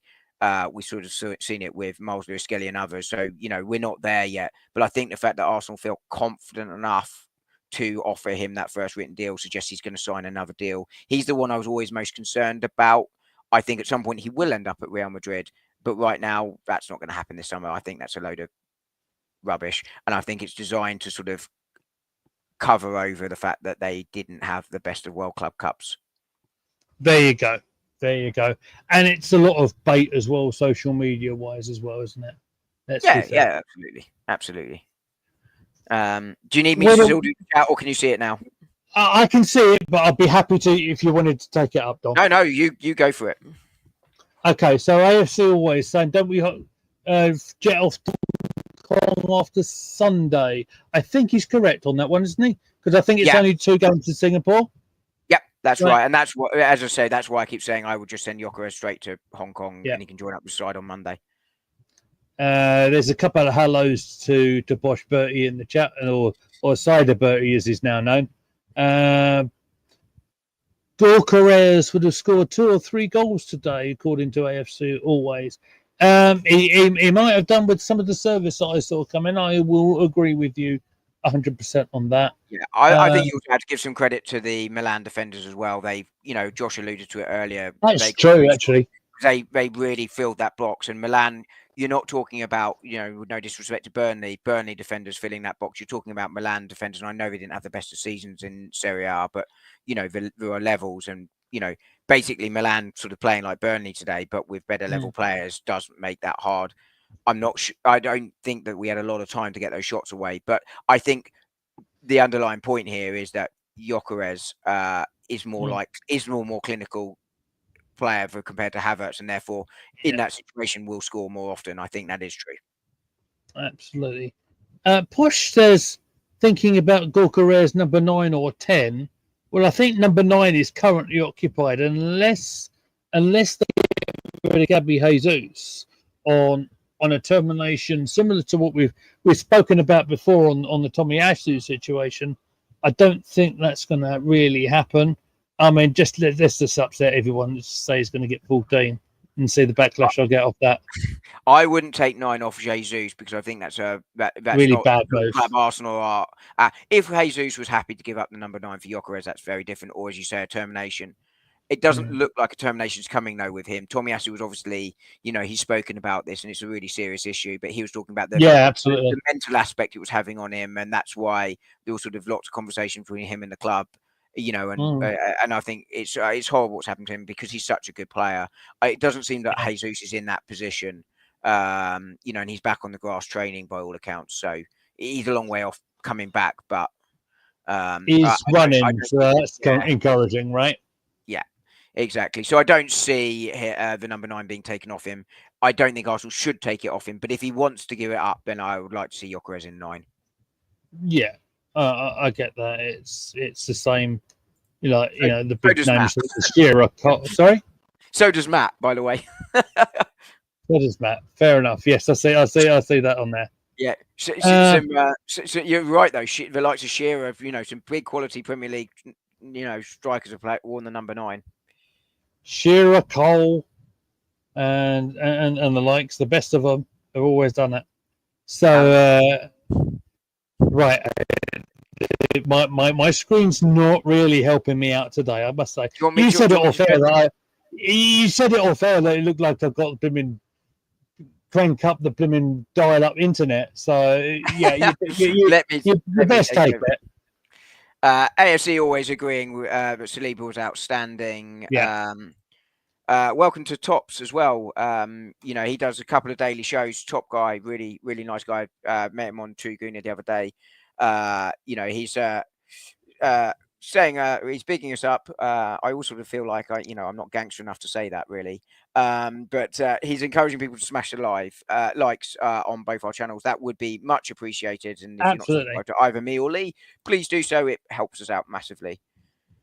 we sort of seen it with Skelly and others. So, we're not there yet. But I think the fact that Arsenal feel confident enough to offer him that first written deal suggests he's going to sign another deal. He's the one I was always most concerned about. I think at some point he will end up at Real Madrid, but right now that's not going to happen this summer. I think that's a load of rubbish, and I think it's designed to sort of cover over the fact that they didn't have the best of World Club Cups. There you go. And it's a lot of bait as well, social media wise as well, isn't it? Yeah, absolutely. Do you need me to still do the chat, or can you see it now? I can see it, but I'd be happy to if you wanted to take it up, Dom. No, you go for it. Okay, so AFC always saying, don't we jet off Kong after Sunday. I think he's correct on that one, isn't he? Because I think it's Yeah. only 2 games to Singapore. Yep, that's Right. right. And that's what, as I say, that's why I keep saying I would just send Gyökeres straight to Hong Kong Yeah. and he can join up the side on Monday. There's a couple of hellos to Bosch Bertie in the chat, or Cider Bertie as he's now known. Gyökeres would have scored 2 or 3 goals today, according to AFC Always. He might have done with some of the service that I saw coming. I will agree with you 100% on that. Yeah, I think you also have to give some credit to the Milan defenders as well. They've, Josh alluded to it earlier. That's true, actually. They really filled that box. And Milan, you're not talking about, with no disrespect to Burnley defenders filling that box. You're talking about Milan defenders. And I know they didn't have the best of seasons in Serie A, but, there are levels. And, basically Milan sort of playing like Burnley today, but with better level players doesn't make that hard. I'm not sure. I don't think that we had a lot of time to get those shots away, but I think the underlying point here is that Gyökeres is more clinical player compared to Havertz, and therefore in that situation will score more often. I think that is true. Absolutely. Push says thinking about Gyökeres number 9 or 10. Well, I think number 9 is currently occupied unless they get rid of Gabby Jesus on a termination similar to what we've spoken about before on the Tommy Asu situation. I don't think that's going to really happen. I mean, let's just upset everyone and say he's going to get 14 and see the backlash I'll get off that. I wouldn't take 9 off Jesus because I think that's really not bad move. Club Arsenal are. If Jesus was happy to give up the number 9 for Gyökeres, that's very different. Or as you say, a termination. It doesn't look like a termination's coming though with him. Tommy Asu was obviously, he's spoken about this and it's a really serious issue, but he was talking about absolutely the mental aspect it was having on him, and that's why there was sort of lots of conversation between him and the club, and I think it's horrible what's happened to him because he's such a good player. It doesn't seem that Jesus is in that position, and he's back on the grass training by all accounts, so he's a long way off coming back, but he's running, so that's encouraging, right? Yeah. Exactly. So I don't see the number 9 being taken off him. I don't think Arsenal should take it off him. But if he wants to give it up, then I would like to see Gyökeres in 9. Yeah, I get that. It's the same. The big names. Sorry. So does Matt, by the way. So does Matt. Fair enough. Yes, I see that on there. Yeah. So you're right though. The likes of Shearer, some big quality Premier League, strikers have worn the number 9. Shearer, Cole, and the likes, the best of them have always done it. So, right, my screen's not really helping me out today, I must say. You said it all fair that it looked like I've got the blooming crank up the blooming dial-up internet. So yeah, you best take it. AFC always agreeing that Saliba was outstanding. Yeah. Welcome to Tops as well. He does a couple of daily shows. Top guy, really, really nice guy. Met him on True Guna the other day. He's saying he's bigging us up. I also feel like I'm not gangster enough to say that really. But he's encouraging people to smash the likes on both our channels. That would be much appreciated. And if you're not subscribed to either me or Lee, please do so. It helps us out massively.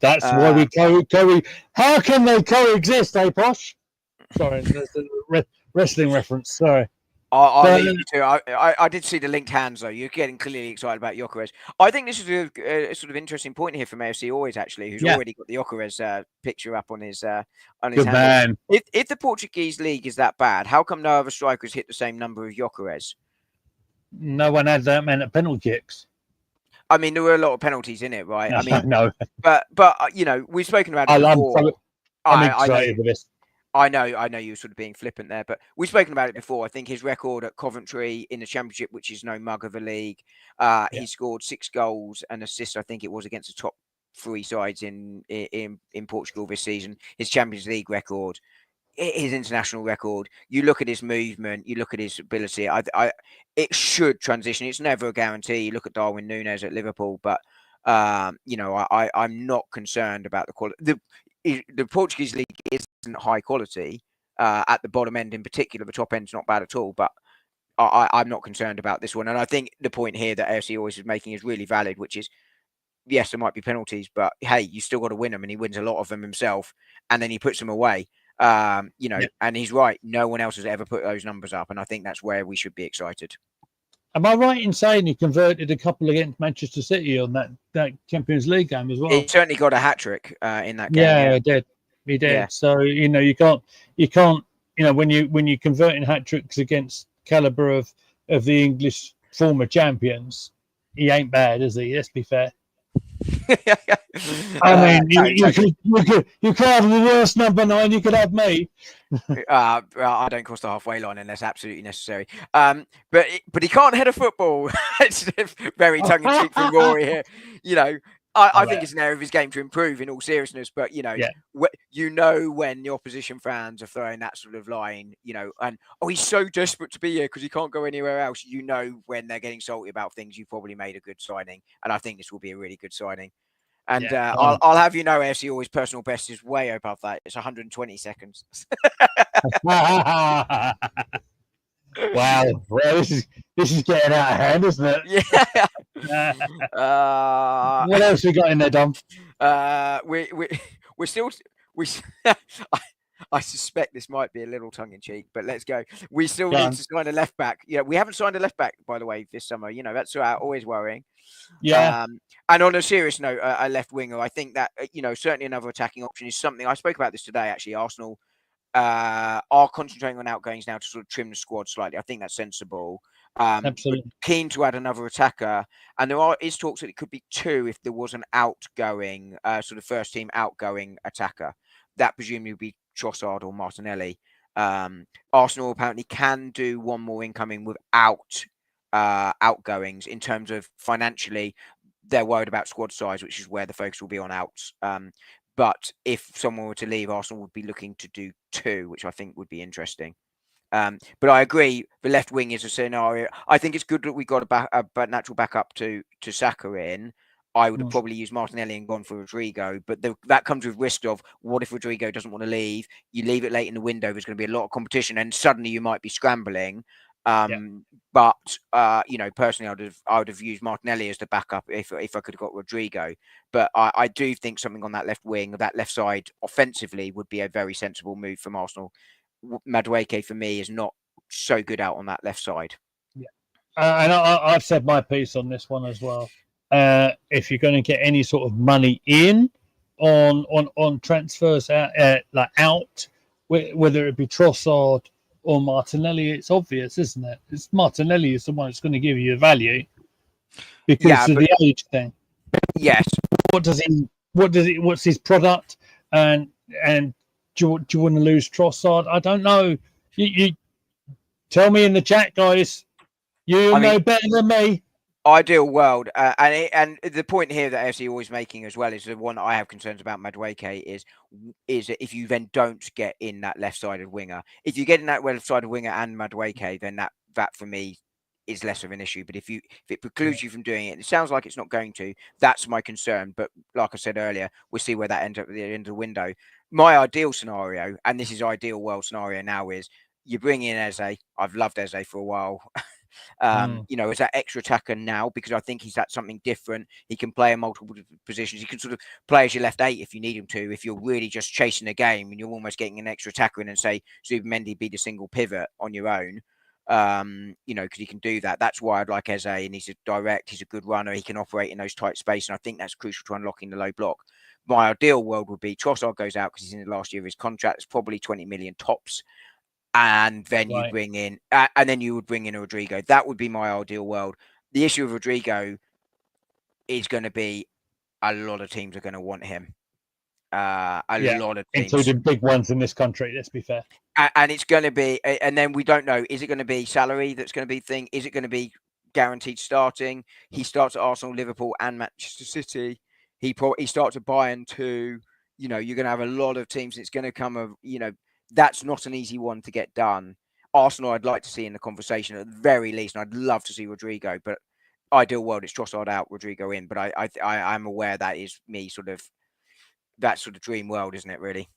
That's why we How can they coexist, Posh? Sorry, that's a wrestling reference. Sorry. I'll leave you to. I did see the linked hands though. You're getting clearly excited about Gyökeres. I think this is a sort of interesting point here from AFC Always actually, who's already got the Gyökeres picture up on his Good man. If the Portuguese league is that bad, how come no other strikers hit the same number of Gyökeres? No one had that many penalty kicks. I mean, there were a lot of penalties in it, right? I mean, no. But we've spoken about it before. I'm excited for this. I know you were sort of being flippant there, but we've spoken about it before. I think his record at Coventry in the Championship, which is no mug of a league, he scored 6 goals and assists. I think it was against the top 3 sides in Portugal this season. His Champions League record, his international record. You look at his movement, you look at his ability. It should transition. It's never a guarantee. You look at Darwin Núñez at Liverpool, but I'm not concerned about the quality. The Portuguese league isn't high quality at the bottom end in particular. The top end's not bad at all, but I'm not concerned about this one. And I think the point here that AFC always is making is really valid, which is, yes, there might be penalties, but hey, you still got to win them, and he wins a lot of them himself, and then he puts them away. And he's right. No one else has ever put those numbers up, and I think that's where we should be excited. Am I right in saying he converted a couple against Manchester City on that Champions League game as well? He certainly got a hat trick in that game. Yeah, he did. Yeah. So you can't. When you converting hat tricks against caliber of the English former champions, he ain't bad, is he? Let's be fair. I mean, you could have the worst number 9. You could have me. I don't cross the halfway line unless absolutely necessary. But he can't head a football. It's very tongue in cheek from Rory here. I think it's an area of his game to improve, in all seriousness. But when the opposition fans are throwing that sort of line, and he's so desperate to be here because he can't go anywhere else. When they're getting salty about things, you probably made a good signing, and I think this will be a really good signing. And I'll have AFC always personal best is way above that. It's 120 seconds. Wow, this is getting out of hand, isn't it? Yeah. What else we got in there, Dom? We're still I suspect this might be a little tongue in cheek, but let's go. We still need to sign a left back. Yeah, we haven't signed a left back, by the way, this summer. That's always worrying. Yeah. And on a serious note, a left winger, I think that certainly another attacking option is something. I spoke about this today. Actually, Arsenal are concentrating on outgoings now to sort of trim the squad slightly. I think that's sensible. Absolutely. Keen to add another attacker, and there is talks that it could be 2 if there was an outgoing sort of first team outgoing attacker. That presumably would be Trossard or Martinelli. Arsenal apparently can do one more incoming without outgoings. In terms of financially, they're worried about squad size, which is where the focus will be on outs. But if someone were to leave, Arsenal would be looking to do 2, which I think would be interesting. But I agree, the left wing is a scenario. I think it's good that we got a natural backup to Saka in. I would have probably used Martinelli and gone for Rodrigo, but that comes with risk of what if Rodrigo doesn't want to leave? You leave it late in the window, there's going to be a lot of competition, and suddenly you might be scrambling. But personally, I would have used Martinelli as the backup if I could have got Rodrigo. But I do think something on that left wing, that left side, offensively, would be a very sensible move from Arsenal. Madueke for me is not so good out on that left side. Yeah, and I've said my piece on this one as well. If you're going to get any sort of money in on transfers out, whether it be Trossard or Martinelli, it's obvious, isn't it? It's Martinelli is the one that's going to give you the value because of the age thing. Yes. What's his product? And do you want to lose Trossard? I don't know. You tell me in the chat, guys. You know better than me. Ideal world, and the point here that AFC always making as well is the one that I have concerns about Madueke is that if you then don't get in that left-sided winger, if you get in that left-sided winger and Madueke, then that for me is less of an issue. But if it precludes you from doing it, it sounds like it's not going to. That's my concern. But like I said earlier, we'll see where that ends up at the end of the window. My ideal scenario, and this is ideal world scenario now, is you bring in Eze. I've loved Eze for a while. As that extra attacker now, because I think he's at something different. He can play in multiple positions. He can sort of play as your left 8 if you need him to. If you're really just chasing a game and you're almost getting an extra attacker in and say Zubimendi be the single pivot on your own, because he can do that. That's why I'd like Eze, and he's a direct. He's a good runner. He can operate in those tight spaces, and I think that's crucial to unlocking the low block. My ideal world would be Trossard goes out because he's in the last year of his contract. It's probably 20 million tops. And then you bring in, and then you would bring in a Rodrigo. That would be my ideal world. The issue with Rodrigo is going to be a lot of teams are going to want him. A lot of teams, including big ones in this country. Let's be fair. And it's going to be, and then we don't know. Is it going to be salary that's going to be the thing? Is it going to be guaranteed starting? He starts at Arsenal, Liverpool, and Manchester City. He starts at Bayern too. You're going to have a lot of teams. It's going to come that's not an easy one to get done. Arsenal, I'd like to see in the conversation at the very least, and I'd love to see Rodrigo. But ideal world, it's Trossard out, Rodrigo in. But I'm aware that is me that sort of dream world, isn't it? Really.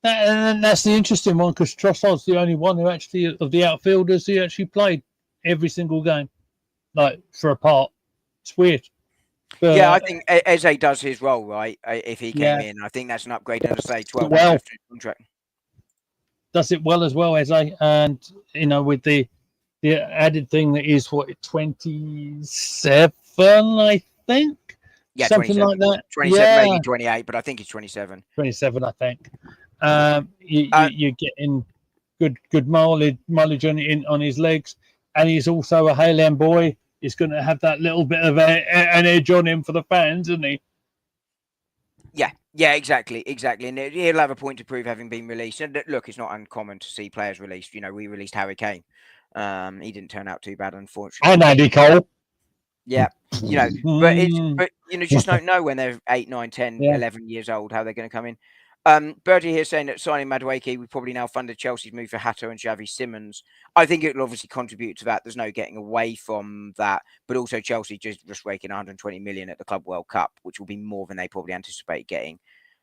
And that's the interesting one because Trossard's the only one who actually, of the outfielders, who actually played every single game, like for a part. It's weird. Yeah, I But think Eze does his role right. If he came yeah, in, I think that's an upgrade. And as I say, 12 months well, left in his contract. does it well as well, Eze. And, with the added thing that is, what, 27, I think? Yeah, Something 27. like that. 27, Yeah, maybe 28, but I think it's 27. 27, I think. Uh, You're getting good mileage on his legs, and he's also a Highland boy. He's going to have that little bit of an edge on him for the fans, isn't he? Yeah, exactly. And he'll have a point to prove having been released. And look, it's not uncommon to see players released. We released Harry Kane. He didn't turn out too bad, And unfortunately. Andy Cole. Yeah, but just don't know when they're 8, 9, 10, Yeah. 11 years old how they're going to come in. Birdie here saying that signing Madueke would probably now funded Chelsea's move for Hato and Xavi Simons. I think it will obviously contribute to that. There's no getting away from that. But also Chelsea just raking 120 million at the Club World Cup, which will be more than they probably anticipate getting.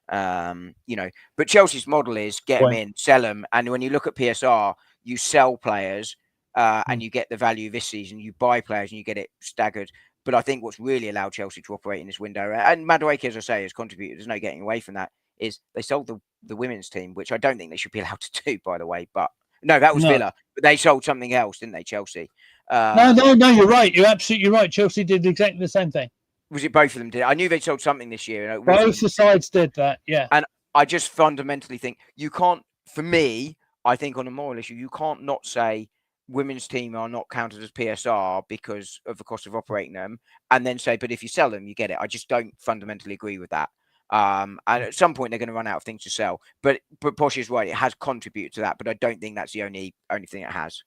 But Chelsea's model is get them in, sell them, and when you look at PSR, you sell players and you get the value this season. You buy players and you get it staggered. But I think what's really allowed Chelsea to operate in this window, and Madueke, as I say, has contributed. There's no getting away from that. Is they sold the women's team, which I don't think they should be allowed to do, by the way. But no, that was No. Villa, but they sold something else, didn't they, Chelsea? No, you're right. You're absolutely right. Chelsea did exactly the same thing. Was it both of them did? I knew they sold something this year. And it Both wasn't. the sides did that. Yeah. And I just fundamentally think you can't. For me, I think on a moral issue, you can't not say women's team are not counted as PSR because of the cost of operating them, and then say, but if you sell them, you get it. I just don't fundamentally agree with that. And at some point, they're going to run out of things to sell. But Posh is right; it has contributed to that, but I don't think that's the only thing it has.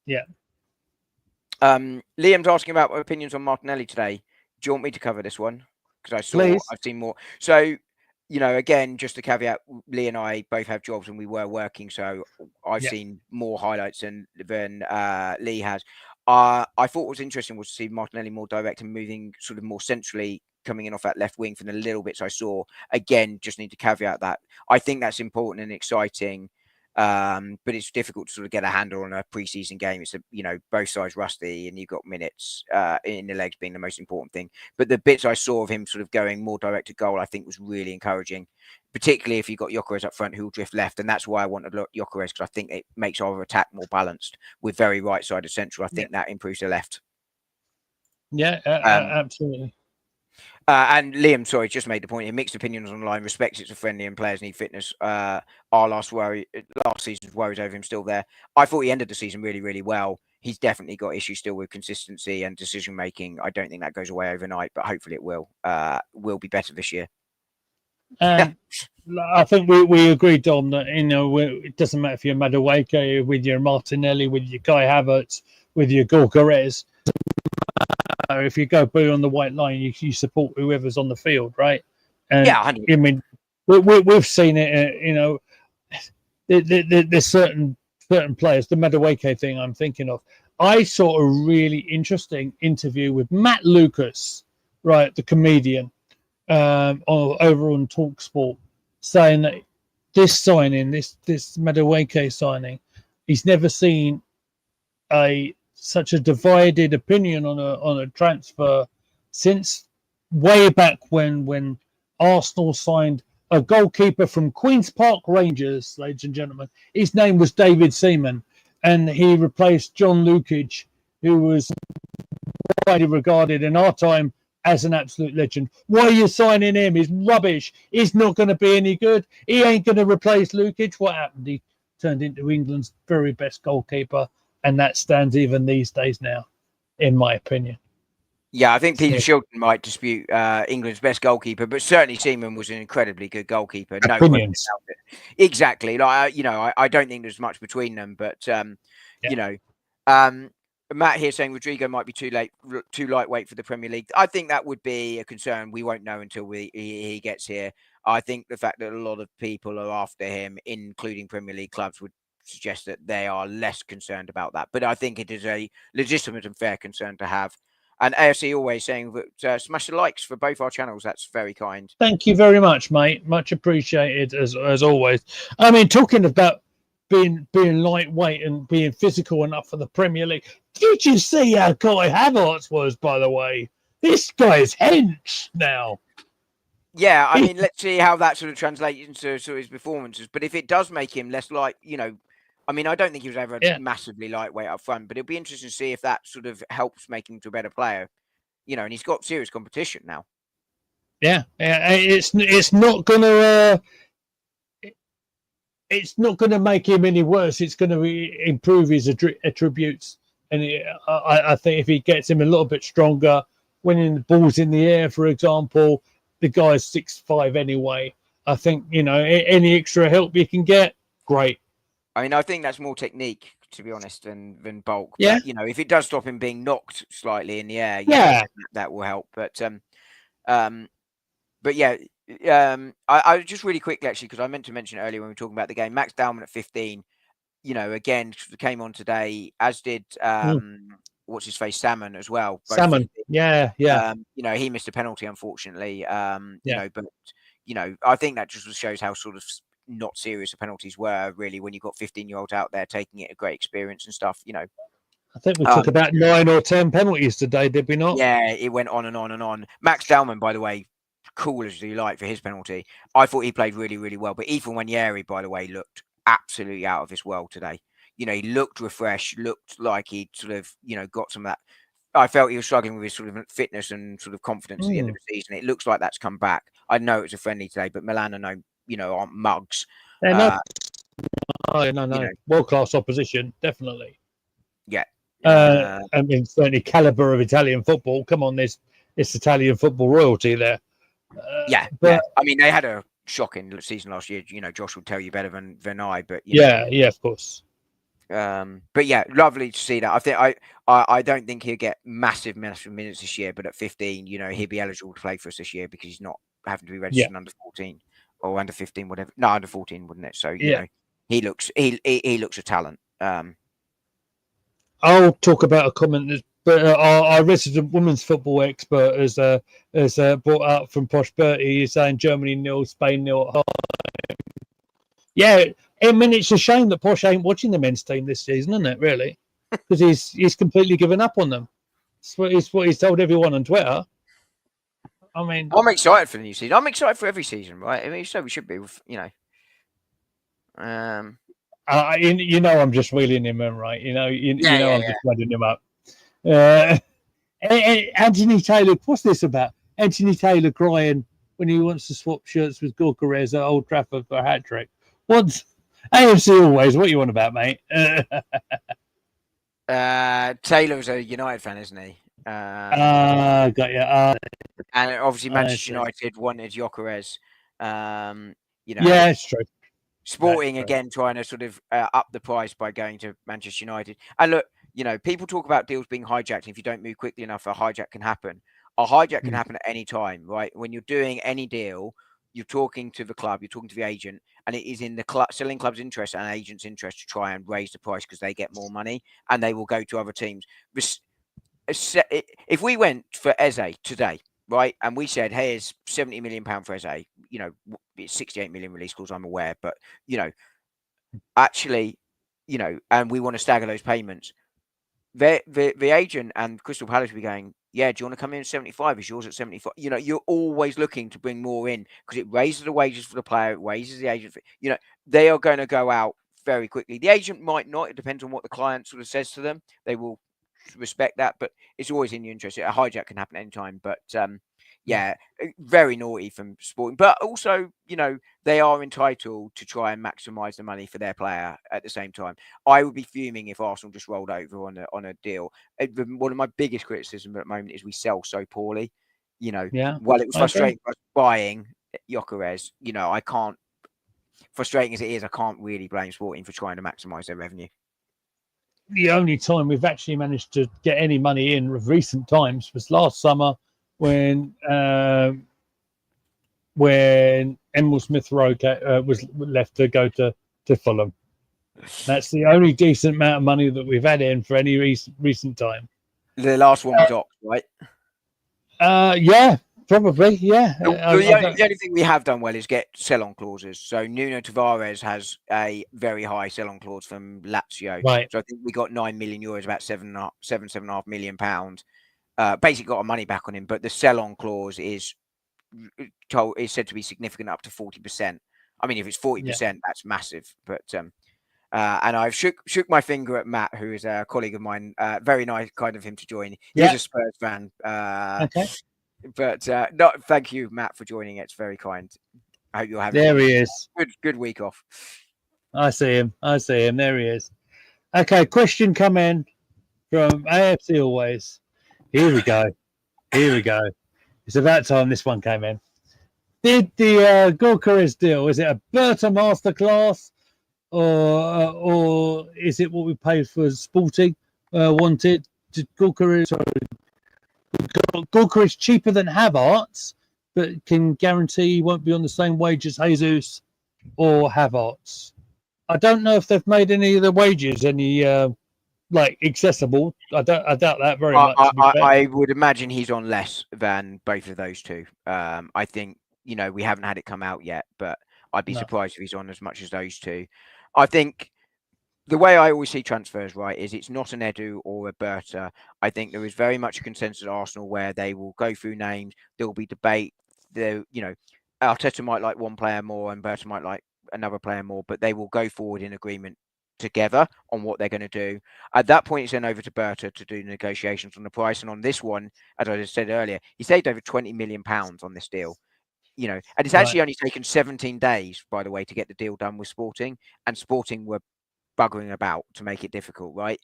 Yeah. Liam's asking about my opinions on Martinelli today. Do you want me to cover this one? Because I've seen more. So, again, just a caveat: Lee and I both have jobs, and we were working, so I've seen more highlights than Lee has. I thought what was interesting was to see Martinelli more direct and moving sort of more centrally, coming in off that left wing from the little bits I saw. Again, just need to caveat that I think that's important and exciting. But it's difficult to sort of get a handle on a preseason game. It's both sides rusty, and you've got minutes in the legs being the most important thing. But the bits I saw of him sort of going more direct to goal, I think was really encouraging, particularly if you've got Gyökeres up front who will drift left, and that's why I wanted Gyökeres, because I think it makes our attack more balanced with very right-sided central. I think that improves the left. Yeah, absolutely. And Liam, sorry, just made the point here. Mixed opinions online. Respects it's a friendly and players need fitness. Our last season's worries over him still there. I thought he ended the season really, really well. He's definitely got issues still with consistency and decision making. I don't think that goes away overnight, but hopefully it will. Will be better this year. And I think we agreed, Dom, that it doesn't matter if you're Madueke, with your Martinelli, with your Kai Havertz, with your Gyökeres. If you go blue on the white line, you support whoever's on the field, right? And yeah, 100%. I mean, we've seen it. There's certain players. The Madueke thing I'm thinking of. I saw a really interesting interview with Matt Lucas, right, the comedian, over on TalkSport, saying that this signing, this Madueke signing, he's never seen such a divided opinion on a transfer since way back when Arsenal signed a goalkeeper from Queen's Park Rangers, ladies and gentlemen. His name was David Seaman, and he replaced John Lukic, who was widely regarded in our time as an absolute legend. Why are you signing him? He's rubbish. He's not going to be any good. He ain't going to replace Lukic. What happened? He turned into England's very best goalkeeper, and that stands even these days now, in my opinion. Yeah, I think Peter Shilton might dispute England's best goalkeeper, but certainly Seaman was an incredibly good goalkeeper. No question about it. Exactly. Like I don't think there's much between them, but Matt here saying Rodrigo might be too lightweight for the Premier League. I think that would be a concern. We won't know until he gets here. I think the fact that a lot of people are after him, including Premier League clubs, would suggest that they are less concerned about that. But I think it is a legitimate and fair concern to have. And AFC always saying that smash the likes for both our channels. That's very kind. Thank you very much, mate. Much appreciated as always. I mean, talking about being lightweight and being physical enough for the Premier League. Did you see how Kai Havertz was, by the way? This guy is hench now. Yeah, I mean, let's see how that sort of translates into sort of his performances. But if it does make him less I mean, I don't think he was ever massively lightweight up front, but it'll be interesting to see if that sort of helps make him to a better player. And he's got serious competition now. Yeah, it's not gonna make him any worse. It's going to improve his attributes, and I think if he gets him a little bit stronger, winning the balls in the air, for example, the guy's 6'5" anyway. I think any extra help you can get, great. I mean, I think that's more technique, to be honest, than bulk. Yeah. But, if it does stop him being knocked slightly in the air, that will help. But yeah, I just really quickly, actually, because I meant to mention earlier when we were talking about the game, Max Dowman at 15, again, came on today, as did, what's his face, Salmon as well. Salmon, yeah. He missed a penalty, unfortunately. But, I think that just shows how sort of not serious the penalties were, really, when you've got 15-year-olds out there taking it a great experience and stuff, I think we took about 9 or 10 penalties today, did we not? Yeah, it went on and on and on. Max Dowman, by the way, cool as you like for his penalty. I thought he played really, really well. But Ethan Wanyeri, by the way, looked absolutely out of this world today. He looked refreshed, looked like he'd sort of, got some of that. I felt he was struggling with his sort of fitness and sort of confidence at the end of the season. It looks like that's come back. I know it was a friendly today, but Milan aren't mugs. No. World-class opposition, definitely. Yeah. I mean, certainly caliber of Italian football. Come on, it's Italian football royalty there. But I mean, they had a shocking season last year. Josh will tell you better than I. But of course. But yeah, lovely to see that. I think I don't think he'll get massive minutes this year, but at 15, he'll be eligible to play for us this year because he's not having to be registered under 14 or under 15, whatever. No, under 14, wouldn't it? So he looks a talent. I'll talk about a comment but our resident women's football expert has brought out from Posh Bertie. He's saying Germany 0, Spain 0 at home. Yeah, I mean, it's a shame that Posh ain't watching the men's team this season, isn't it? Really, because he's completely given up on them. It's what he's told everyone on Twitter. I mean, I'm excited for the new season. I'm excited for every season, right? I mean, so we should be, I'm just wheeling him in, right? I'm just winding him up. Anthony Taylor, what's this about? Anthony Taylor crying when he wants to swap shirts with Gorkarez at Old Trafford for a hat trick. What's AFC always? What you want about, mate? Taylor's a United fan, isn't he? Got you. And obviously Manchester United wanted Gyökeres. Yeah, it's true. Sporting again trying to sort of up the price by going to Manchester United. And look, people talk about deals being hijacked. If you don't move quickly enough, a hijack can happen. A hijack can happen at any time, right? When you're doing any deal, you're talking to the club, you're talking to the agent, and it is in the selling club's interest and agent's interest to try and raise the price because they get more money and they will go to other teams. If we went for Eze today, right, and we said, hey, it's £70 million for Eze, it's 68 million release clause, I'm aware, but, actually, and we want to stagger those payments, the agent and Crystal Palace will be going, yeah, do you want to come in at 75? Is yours at 75? You're always looking to bring more in because it raises the wages for the player, it raises the agent. They are going to go out very quickly. The agent might not. It depends on what the client sort of says to them. They will respect that, but it's always in your interest. A hijack can happen anytime, but very naughty from Sporting. But also, they are entitled to try and maximise the money for their player at the same time. I would be fuming if Arsenal just rolled over on a deal. One of my biggest criticisms at the moment is we sell so poorly. While it was frustrating us buying Gyökeres, I can't, frustrating as it is, I can't really blame Sporting for trying to maximise their revenue. The only time we've actually managed to get any money in of recent times was last summer when Emil Smith Rowe was left to go to Fulham. That's the only decent amount of money that we've had in for any recent time. The last one was Ox, right? Yeah, probably. Yeah. The only thing we have done well is get sell-on clauses. So Nuno Tavares has a very high sell-on clause from Lazio. Right. So I think we got €9 million, about £7.5 million. Basically got our money back on him, but the sell-on clause is said to be significant, up to 40%. I mean, if it's 40%, that's massive. But and I've shook my finger at Matt, who is a colleague of mine. Very nice, kind of him to join. He is a Spurs fan. Okay. But no, thank you, Matt, for joining. It's very kind. I hope you're having There he is. good week off. I see him. There he is. Okay, question come in from AFC Always. Here we go. It's about time this one came in. Did the Gorkarez deal, is it a Berta masterclass or is it what we paid for Sporting wanted? Gorkarez cheaper than Havertz, but can guarantee he won't be on the same wage as Jesus or Havertz. I don't know if they've made any of the wages any accessible. I doubt that very much. I would imagine he's on less than both of those two. I think we haven't had it come out yet, but I'd be surprised if he's on as much as those two. I think the way I always see transfers, right, is it's not an Edu or a Berta. I think there is very much a consensus at Arsenal where they will go through names. There will be debate. Arteta might like one player more and Berta might like another player more, but they will go forward in agreement together on what they're going to do. At that point, it's then over to Berta to do negotiations on the price. And on this one, as I just said earlier, he saved over £20 million on this deal. And it's actually only taken 17 days, by the way, to get the deal done with Sporting, and Sporting were buggering about to make it difficult, right?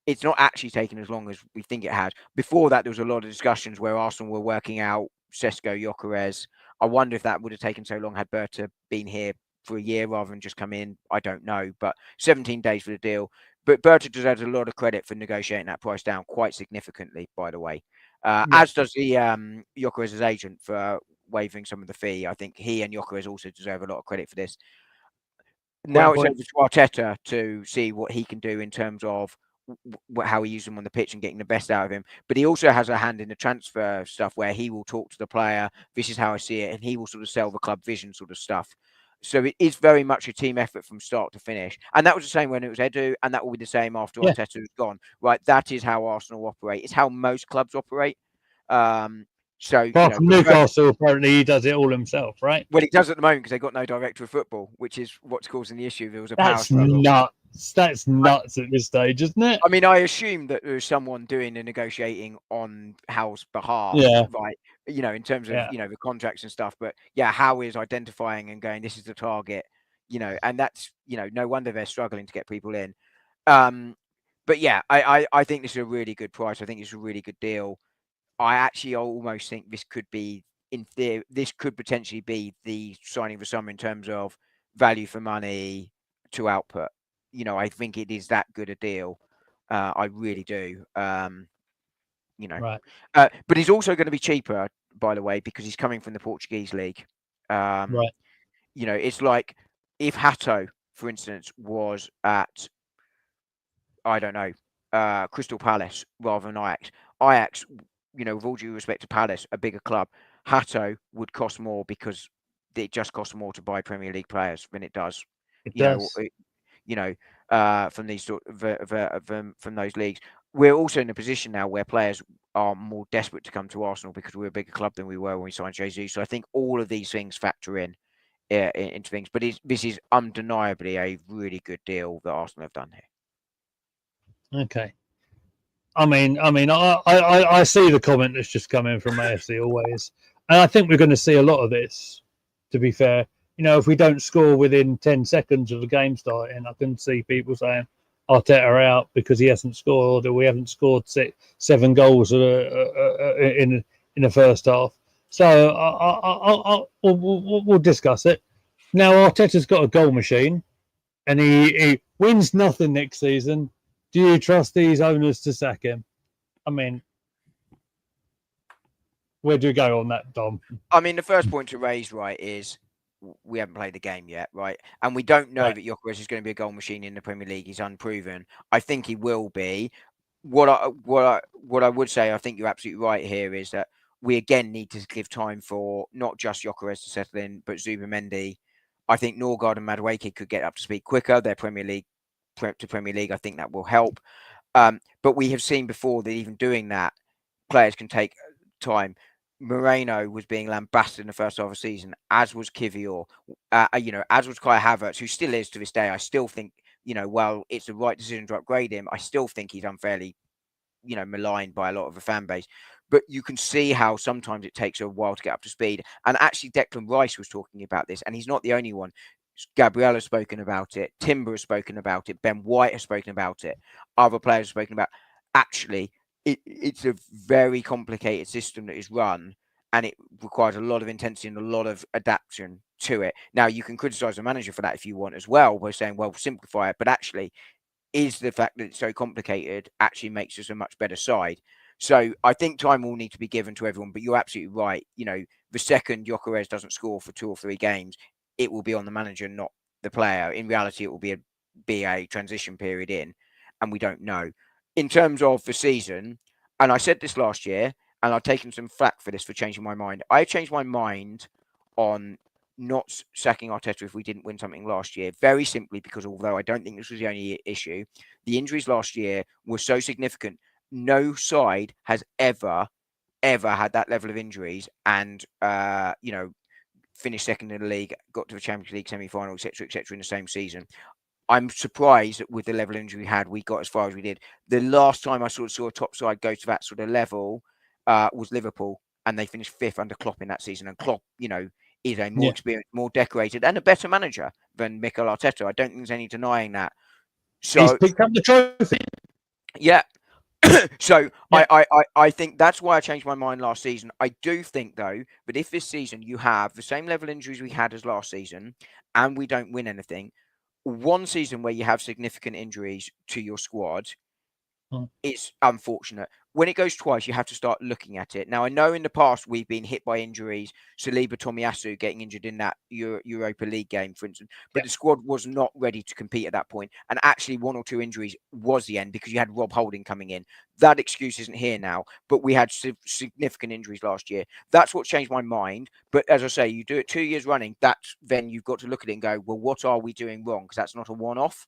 It's not actually taken as long as we think it has. Before that, there was a lot of discussions where Arsenal were working out Sesko, Gyökeres. I wonder if that would have taken so long had Berta been here for a year rather than just come in. I don't know, but 17 days for the deal. But Berta deserves a lot of credit for negotiating that price down quite significantly, by the way, as does the Gyökeres' agent for waiving some of the fee. I think he and Gyökeres also deserve a lot of credit for this. Now it's over to Arteta to see what he can do in terms of how he uses him on the pitch and getting the best out of him. But he also has a hand in the transfer stuff where he will talk to the player. This is how I see it. And he will sort of sell the club vision sort of stuff. So it is very much a team effort from start to finish. And that was the same when it was Edu. And that will be the same after Arteta is gone. Right. That is how Arsenal operate. It's how most clubs operate. Apart from Newcastle, apparently he does it all himself, right? Well, he does at the moment because they've got no director of football, which is what's causing the issue. There was a power struggle. That's nuts at this stage, isn't it? I mean, I assume that there's someone doing the negotiating on Hal's behalf, right? In terms of the contracts and stuff. But Hal is identifying and going, this is the target, and that's no wonder they're struggling to get people in. But I think this is a really good price. I think it's a really good deal. I actually almost think this could be, in theory, this could potentially be the signing of the summer in terms of value for money to output. I think it is that good a deal. I really do. Right. But he's also going to be cheaper, by the way, because he's coming from the Portuguese league. Right. It's like if Hato, for instance, was at, I don't know, Crystal Palace rather than Ajax. Ajax, with all due respect to Palace, a bigger club, Hato would cost more because it just costs more to buy Premier League players than it does. From these from those leagues. We're also in a position now where players are more desperate to come to Arsenal because we're a bigger club than we were when we signed Jesus. So I think all of these things factor into things. But this is undeniably a really good deal that Arsenal have done here. Okay. I mean, I see the comment that's just come in from AFC Always, and I think we're going to see a lot of this. To be fair, if we don't score within 10 seconds of the game starting, I can see people saying Arteta out because he hasn't scored, or we haven't scored 7 goals in the first half. So we'll discuss it. Now Arteta's got a goal machine, and he wins nothing next season. Do you trust these owners to sack him? I mean, where do you go on that, Dom? I mean, the first point to raise, right, is we haven't played the game yet, right? And we don't know that Gyökeres is going to be a goal machine in the Premier League. He's unproven. I think he will be. what I would say, I think you're absolutely right here, is that we again need to give time for not just Gyökeres to settle in, but Zubimendi. I think Norgard and Madueke could get up to speed quicker. Their Premier League, I think that will help. But we have seen before that even doing that, players can take time. Moreno was being lambasted in the first half of the season, as was Kivior, as was Kai Havertz, who still is to this day. I still think, while it's the right decision to upgrade him, I still think he's unfairly, maligned by a lot of the fan base. But you can see how sometimes it takes a while to get up to speed. And actually, Declan Rice was talking about this, and he's not the only one. Gabriel has spoken about it. Timber has spoken about it. Ben White has spoken about it. Other players have spoken about. Actually, it's a very complicated system that is run, and it requires a lot of intensity and a lot of adaptation to it. Now, you can criticize the manager for that if you want as well, by saying, well, simplify it. But actually, is the fact that it's so complicated actually makes us a much better side. So I think time will need to be given to everyone. But you're absolutely right. The second Gyökeres doesn't score for 2 or 3 games, it will be on the manager, not the player. In reality, it will be a transition period in, and we don't know. In terms of the season, and I said this last year, and I've taken some flack for this for changing my mind. I changed my mind on not sacking Arteta if we didn't win something last year, very simply because although I don't think this was the only issue, the injuries last year were so significant. No side has ever had that level of injuries and, finished second in the league, got to the Champions League semi-final, etc., in the same season. I'm surprised that with the level of injury we had, we got as far as we did. The last time I sort of saw a top side go to that sort of level was Liverpool, and they finished 5th under Klopp in that season. And Klopp, is a more experienced, more decorated, and a better manager than Mikel Arteta. I don't think there's any denying that. So he's picked up the trophy. Yeah. So Yeah. I think that's why I changed my mind last season. I do think, though, that if this season you have the same level of injuries we had as last season and we don't win anything, one season where you have significant injuries to your squad is unfortunate. When it goes twice, you have to start looking at it. Now, I know in the past we've been hit by injuries, Saliba Tomiyasu getting injured in that Europa League game, for instance, but the squad was not ready to compete at that point. And actually, 1 or 2 injuries was the end because you had Rob Holding coming in. That excuse isn't here now, but we had significant injuries last year. That's what changed my mind. But as I say, you do it 2 years running, then you've got to look at it and go, well, what are we doing wrong? Because that's not a one-off.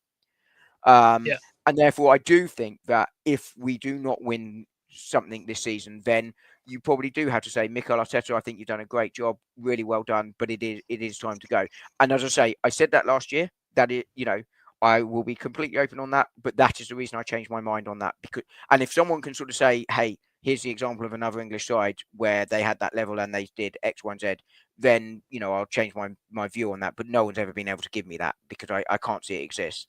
And therefore, I do think that if we do not win something this season, then you probably do have to say, Mikel Arteta, I think you've done a great job, really well done, but it is time to go. And as I say, I said that last year, that I will be completely open on that, but that is the reason I changed my mind on that. And if someone can sort of say, hey, here's the example of another English side where they had that level and they did X, Y, and Z, then, I'll change my view on that. But no one's ever been able to give me that because I can't see it exists.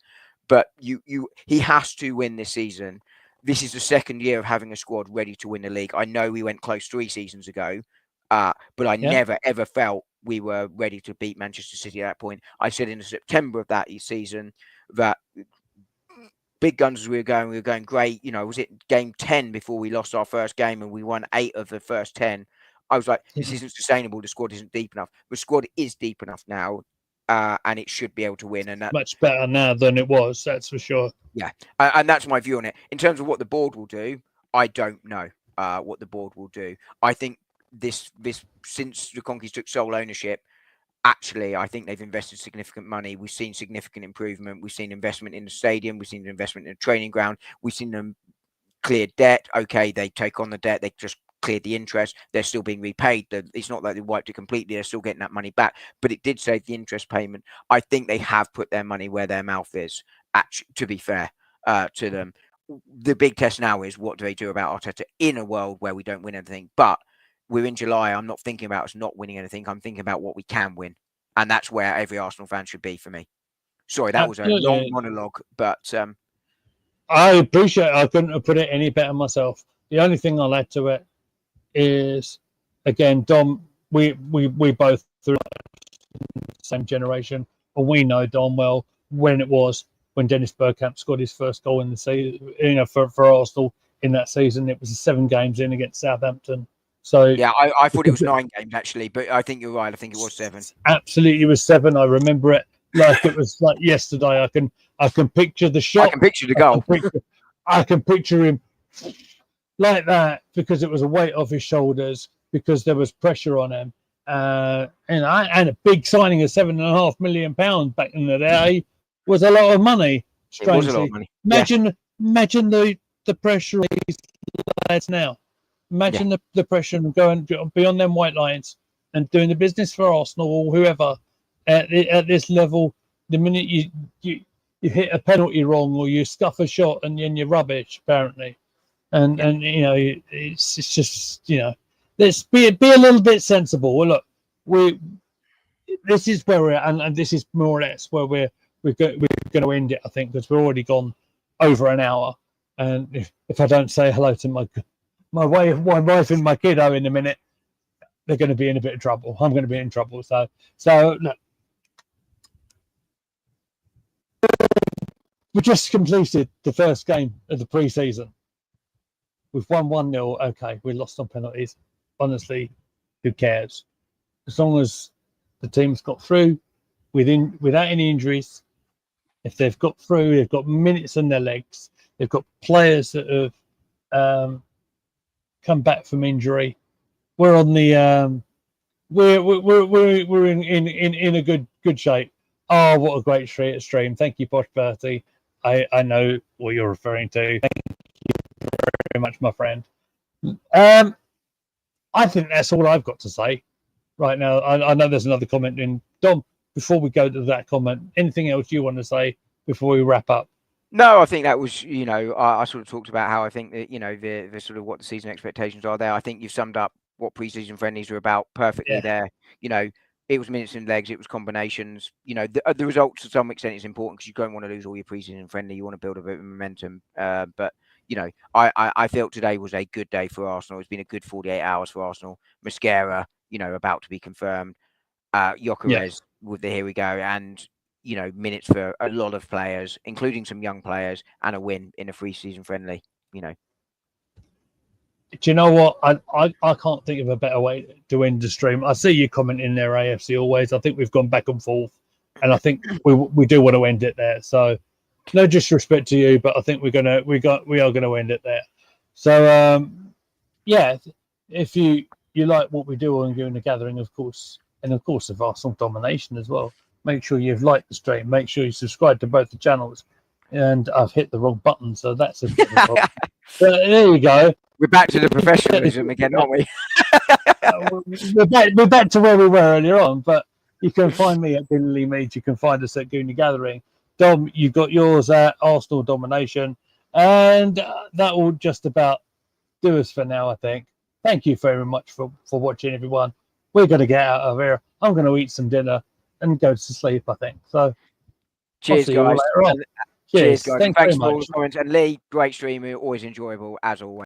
But he has to win this season. This is the second year of having a squad ready to win the league. I know we went close 3 seasons ago, but I never, ever felt we were ready to beat Manchester City at that point. I said in September of that season that big guns as we were going great. Was it game 10 before we lost our first game and we won 8 of the first 10? I was like, this isn't sustainable. The squad isn't deep enough. The squad is deep enough now. And it should be able to win. And much better now than it was, that's for sure. Yeah, and that's my view on it. In terms of what the board will do, I don't know what the board will do. I think this since the Conkeys took sole ownership, actually, I think they've invested significant money. We've seen significant improvement. We've seen investment in the stadium. We've seen investment in the training ground. We've seen them clear debt. Okay, they take on the debt. They just cleared the interest. They're still being repaid. It's not like they wiped it completely. They're still getting that money back, but it did save the interest payment. I think they have put their money where their mouth is, to be fair to them. The big test now is what do they do about Arteta in a world where we don't win anything. But we're in July. I'm not thinking about us not winning anything. I'm thinking about what we can win. And that's where every Arsenal fan should be for me. Sorry, that was a long monologue, but I appreciate it. I couldn't have put it any better myself. The only thing I'll add to it is, again, Dom, we both through the same generation, and we know Dom well when Dennis Bergkamp scored his first goal in the season, for Arsenal in that season. It was 7 games in against Southampton. So yeah, I thought it was 9 games actually, but I think you're right. I think it was 7. Absolutely, it was 7. I remember it like it was like yesterday. I can picture the shot. I can picture the goal. I can picture him like that because it was a weight off his shoulders, because there was pressure on him. And a big signing of £7.5 million back in the day was a lot of money. It was a lot of Strangely, money. Yeah. imagine the pressure on these lads now. Imagine the pressure and going beyond them white lines and doing the business for Arsenal or whoever at this level. The minute you hit a penalty wrong or you scuff a shot and then you're rubbish, apparently. And you know, it's just, you know, let's be a little bit sensible. Well, look, this is where we're at, and this is more or less where we're going to end it, I think, because we're already gone over an hour. And if I don't say hello to my wife and my kiddo in a minute, they're going to be in a bit of trouble. I'm going to be in trouble. So look, we just completed the first game of the pre-season. We've won 1-0. Okay, we lost on penalties. Honestly, who cares? As long as the team's got through without any injuries, if they've got through, they've got minutes in their legs, they've got players that have come back from injury. We're on the we're in a good shape. Oh, what a great stream! Thank you, Posh Bertie. I know what you're referring to. Thank you very much, my friend. I think that's all I've got to say right now. I know there's another comment in Dom. Before we go to that comment, anything else you want to say before we wrap up? No, I think that was, you know, I sort of talked about how I think that, you know, the sort of what the season expectations are there. I think you've summed up what pre-season friendlies are about perfectly there. You know, it was minutes and legs, it was combinations. You know, the results to some extent is important because you don't want to lose all your pre-season friendly. You want to build a bit of momentum. But, you know, I felt today was a good day for Arsenal. It's been a good 48 hours for Arsenal. Mascara, you know, about to be confirmed. Gyökeres with the here we go, and you know, minutes for a lot of players, including some young players, and a win in a pre-season friendly. You know, do you know what? I can't think of a better way to end the stream. I see you commenting there, AFC always. I think we've gone back and forth, and I think we do want to end it there. So no disrespect to you, but I think we are gonna end it there. So yeah, if you like what we do on Doing the Gathering, of course, and of course of Arsenal domination as well, make sure you've liked the stream. Make sure you subscribe to both the channels. And I've hit the wrong button, so that's a bit of a problem. But there you go. We're back to the professionalism again, aren't we? We're back to where we were earlier on, but you can find me at Billy Mead. You can find us at Goonie Gathering. Dom, you've got yours at Arsenal Domination. And that will just about do us for now, I think. Thank you very much for watching, everyone. We're going to get out of here. I'm going to eat some dinner and go to sleep, I think. So, cheers, guys. Cheers, guys. Thanks for very all much. the comments. And Lee, great stream, always enjoyable as always.